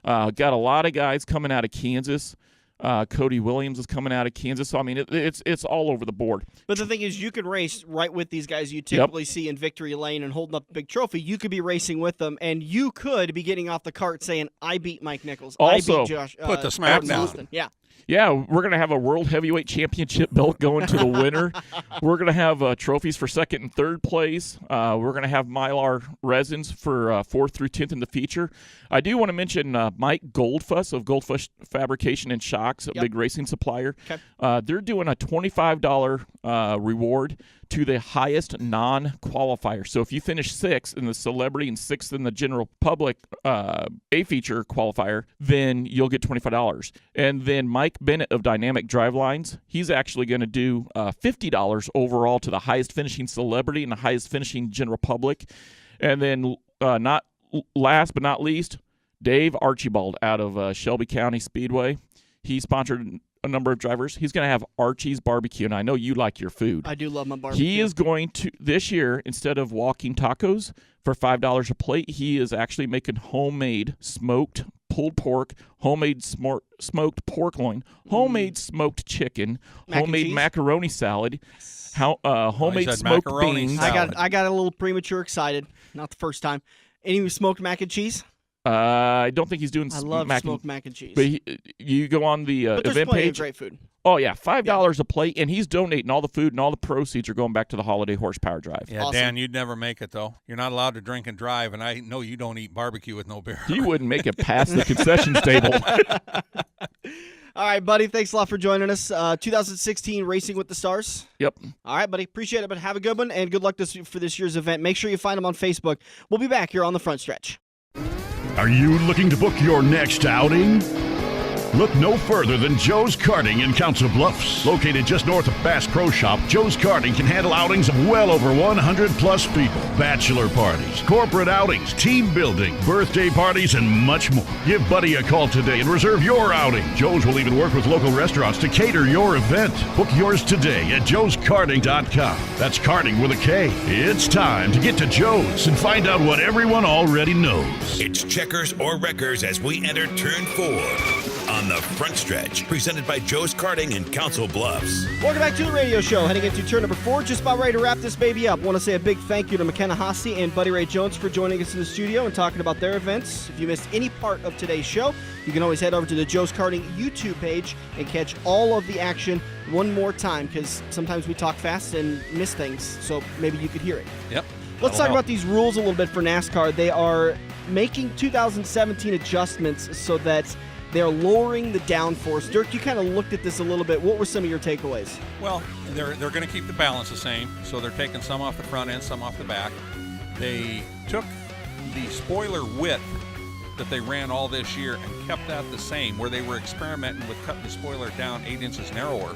Got a lot of guys coming out of Kansas. Cody Williams is coming out of Kansas. So, I mean, it's all over the board. But the thing is, you can race right with these guys you typically see in victory lane and holding up a big trophy. You could be racing with them, and you could be getting off the cart saying, I beat Mike Nichols. Also, I beat Josh. put the smack down. Austin." Yeah. Yeah, we're going to have a World Heavyweight Championship belt going to the winner. We're going to have trophies for 2nd and 3rd place. We're going to have Mylar resins for 4th through 10th in the feature. I do want to mention Mike Goldfuss of Goldfuss Fabrication and Shocks, a big racing supplier. Okay. They're doing a $25 reward to the highest non-qualifier. So if you finish 6th in the celebrity and 6th in the general public A-feature qualifier, then you'll get $25. And then Mike Bennett of Dynamic Drivelines, he's actually going to do $50 overall to the highest finishing celebrity and the highest finishing general public. And then not last but not least, Dave Archibald out of Shelby County Speedway. He sponsored a number of drivers. He's going to have Archie's Barbecue, and I know you like your food. I do love my barbecue. He is going to, this year, instead of walking tacos for $5 a plate, he is actually making homemade smoked pulled pork, homemade smoked pork loin, homemade smoked chicken, homemade macaroni salad, homemade smoked beans. I got a little premature excited. Not the first time. Any smoked mac and cheese? I don't think he's doing. I love smoked mac and cheese. But you go on the but there's event plenty page. Of great food. Oh yeah, $5 a plate, and he's donating all the food, and all the proceeds are going back to the Holiday Horsepower Drive. Yeah, awesome. Dan, you'd never make it though. You're not allowed to drink and drive, and I know you don't eat barbecue with no beer. He wouldn't make it past the concessions table. All right, buddy. Thanks a lot for joining us. 2016 Racing with the Stars. Yep. All right, buddy. Appreciate it, but have a good one, and good luck for this year's event. Make sure you find them on Facebook. We'll be back here on the Front Stretch. Are you looking to book your next outing? Look no further than Joe's Karting in Council Bluffs. Located just north of Bass Pro Shop, Joe's Karting can handle outings of well over 100-plus people. Bachelor parties, corporate outings, team building, birthday parties, and much more. Give Buddy a call today and reserve your outing. Joe's will even work with local restaurants to cater your event. Book yours today at joeskarting.com. That's karting with a K. It's time to get to Joe's and find out what everyone already knows. It's checkers or wreckers as we enter turn 4. On the Front Stretch, presented by Joe's Karting in Council Bluffs. Welcome back to the radio show. Heading into turn number 4, just about ready to wrap this baby up. Want to say a big thank you to McKenna Haase and Buddy Ray Jones for joining us in the studio and talking about their events. If you missed any part of today's show, you can always head over to the Joe's Karting YouTube page and catch all of the action one more time, because sometimes we talk fast and miss things, so maybe you could hear it. Yep. Let's talk about these rules a little bit for NASCAR. They are making 2017 adjustments so that They're lowering the downforce. Dirk, you kind of looked at this a little bit. What were some of your takeaways? Well, they're going to keep the balance the same, so they're taking some off the front end, some off the back. They took the spoiler width that they ran all this year and kept that the same, where they were experimenting with cutting the spoiler down 8 inches narrower.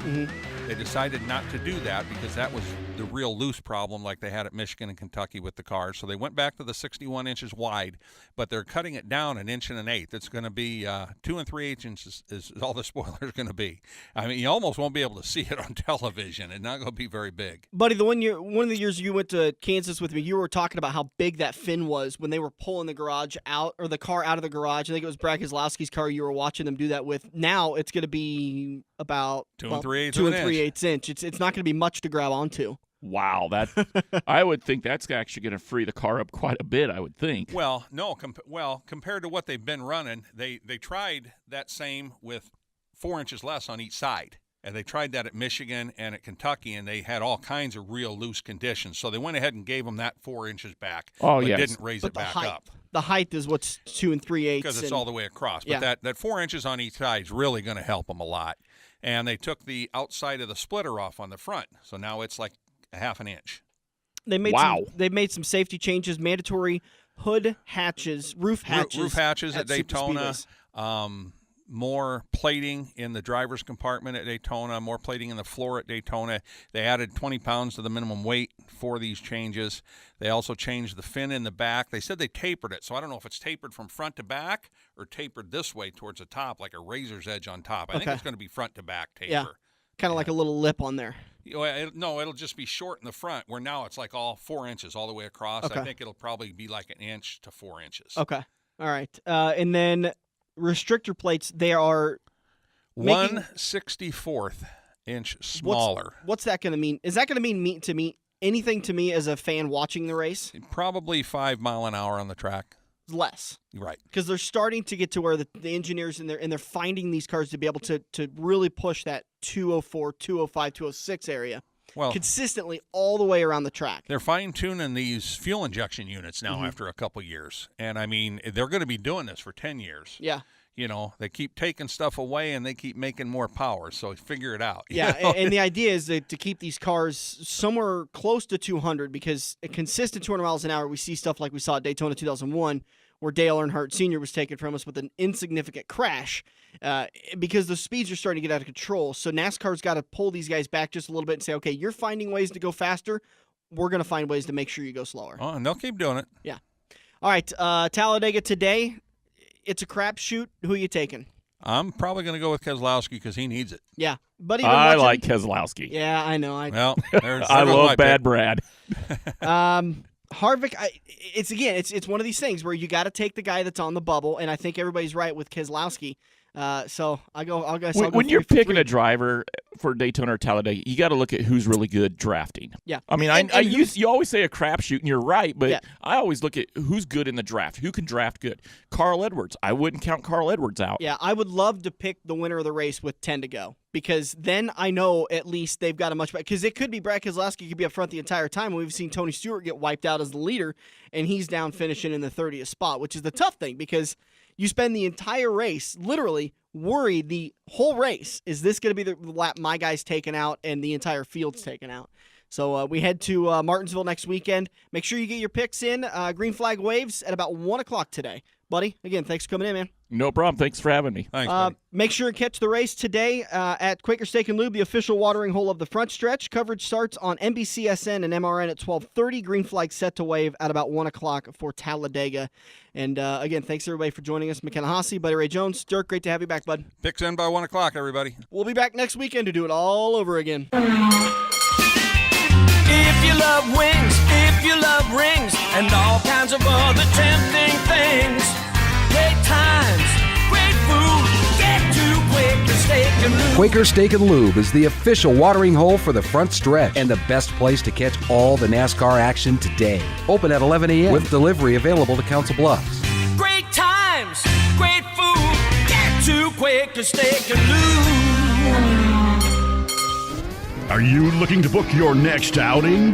They decided not to do that because that was the real loose problem like they had at Michigan and Kentucky with the cars. So they went back to the 61 inches wide, but they're cutting it down 1 1/8 inches. It's going to be 2 3/8 inches is all the spoiler is going to be. I mean, you almost won't be able to see it on television. It's not going to be very big. Buddy, one of the years you went to Kansas with me, you were talking about how big that fin was when they were pulling the garage out, or the car out of the garage. I think it was Brad Keselowski's car you were watching them do that with. Now it's going to be about 2 3/8 inch. It's not going to be much to grab onto. Wow, that I would think that's actually going to free the car up quite a bit, I would think. Well, no, compared to what they've been running, they tried that same with 4 inches less on each side. And they tried that at Michigan and at Kentucky, and they had all kinds of real loose conditions. So they went ahead and gave them that 4 inches back, but didn't raise it back up. The height is what's 2 3/8 because it's all the way across. But that 4 inches on each side is really going to help them a lot. And they took the outside of the splitter off on the front, so now it's like a 1/2 inch. They made some safety changes, mandatory hood hatches, roof hatches at Daytona. More plating in the driver's compartment at Daytona, more plating in the floor at Daytona. They added 20 pounds to the minimum weight for these changes. They also changed the fin in the back. They said they tapered it, so I don't know if it's tapered from front to back or tapered this way towards the top, like a razor's edge on top. I think it's going to be front to back taper. Yeah, kind of like a little lip on there. No, it'll just be short in the front, where now it's like all 4 inches all the way across. I think it'll probably be like 1 inch to 4 inches. Okay. All right. And then restrictor plates, they are 1/64 inch smaller. What's that going to mean? Is that going to mean anything to me as a fan watching the race? Probably 5 miles an hour on the track. Less. Right. Because they're starting to get to where the engineers and they're finding these cars to be able to really push that 204, 205, 206 area consistently all the way around the track. They're fine-tuning these fuel injection units now after a couple years. And, I mean, they're going to be doing this for 10 years. Yeah. You know, they keep taking stuff away and they keep making more power, so figure it out. Yeah, and the idea is to keep these cars somewhere close to 200, because a consistent 200 miles an hour, we see stuff like we saw at Daytona 2001, where Dale Earnhardt Sr. was taken from us with an insignificant crash because the speeds are starting to get out of control. So NASCAR's got to pull these guys back just a little bit and say, okay, you're finding ways to go faster. We're going to find ways to make sure you go slower. Oh, and they'll keep doing it. Yeah. All right, Talladega today. It's a crapshoot. Who are you taking? I'm probably going to go with Keselowski because he needs it. Yeah. But I like Keselowski. Yeah, I know. I love Bad Brad. Harvick, it's one of these things where you got to take the guy that's on the bubble, and I think everybody's right with Keselowski. So I'll go. When you're picking a driver for Daytona or Talladega, you got to look at who's really good drafting. Yeah. I mean, you always say a crapshoot, and you're right, but I always look at who's good in the draft, who can draft good. Carl Edwards, I wouldn't count Carl Edwards out. Yeah, I would love to pick the winner of the race with 10 to go, because then I know at least they've got a much better, because it could be Brad Keselowski could be up front the entire time. We've seen Tony Stewart get wiped out as the leader, and he's down finishing in the 30th spot, which is the tough thing, because you spend the entire race literally worried the whole race. Is this going to be the lap my guy's taken out and the entire field's taken out? So we head to Martinsville next weekend. Make sure you get your picks in. Green flag waves at about 1 o'clock today. Buddy, again, thanks for coming in, man. No problem. Thanks for having me. Thanks, buddy. Make sure and catch the race today at Quaker Steak and Lube, the official watering hole of the front stretch. Coverage starts on NBCSN and MRN at 12:30. Green flag set to wave at about 1 o'clock for Talladega. And again, thanks everybody for joining us. McKenna Haase, Buddy Ray Jones. Dirk, great to have you back, bud. Picks in by 1 o'clock, everybody. We'll be back next weekend to do it all over again. If you love wings, if you love rings, and all kinds of other tempting things, great times, great food, get to Quaker Steak and Lube. Quaker Steak and Lube is the official watering hole for the front stretch and the best place to catch all the NASCAR action today. Open at 11 a.m. with delivery available to Council Bluffs. Great times, great food, get to Quaker Steak and Lube. Are you looking to book your next outing?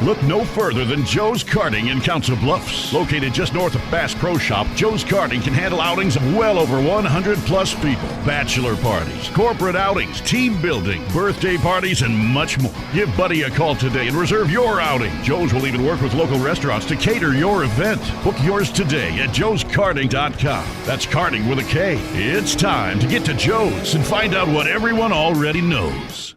Look no further than Joe's Karting in Council Bluffs. Located just north of Bass Pro Shop, Joe's Karting can handle outings of well over 100-plus people. Bachelor parties, corporate outings, team building, birthday parties, and much more. Give Buddy a call today and reserve your outing. Joe's will even work with local restaurants to cater your event. Book yours today at joeskarting.com. That's karting with a K. It's time to get to Joe's and find out what everyone already knows.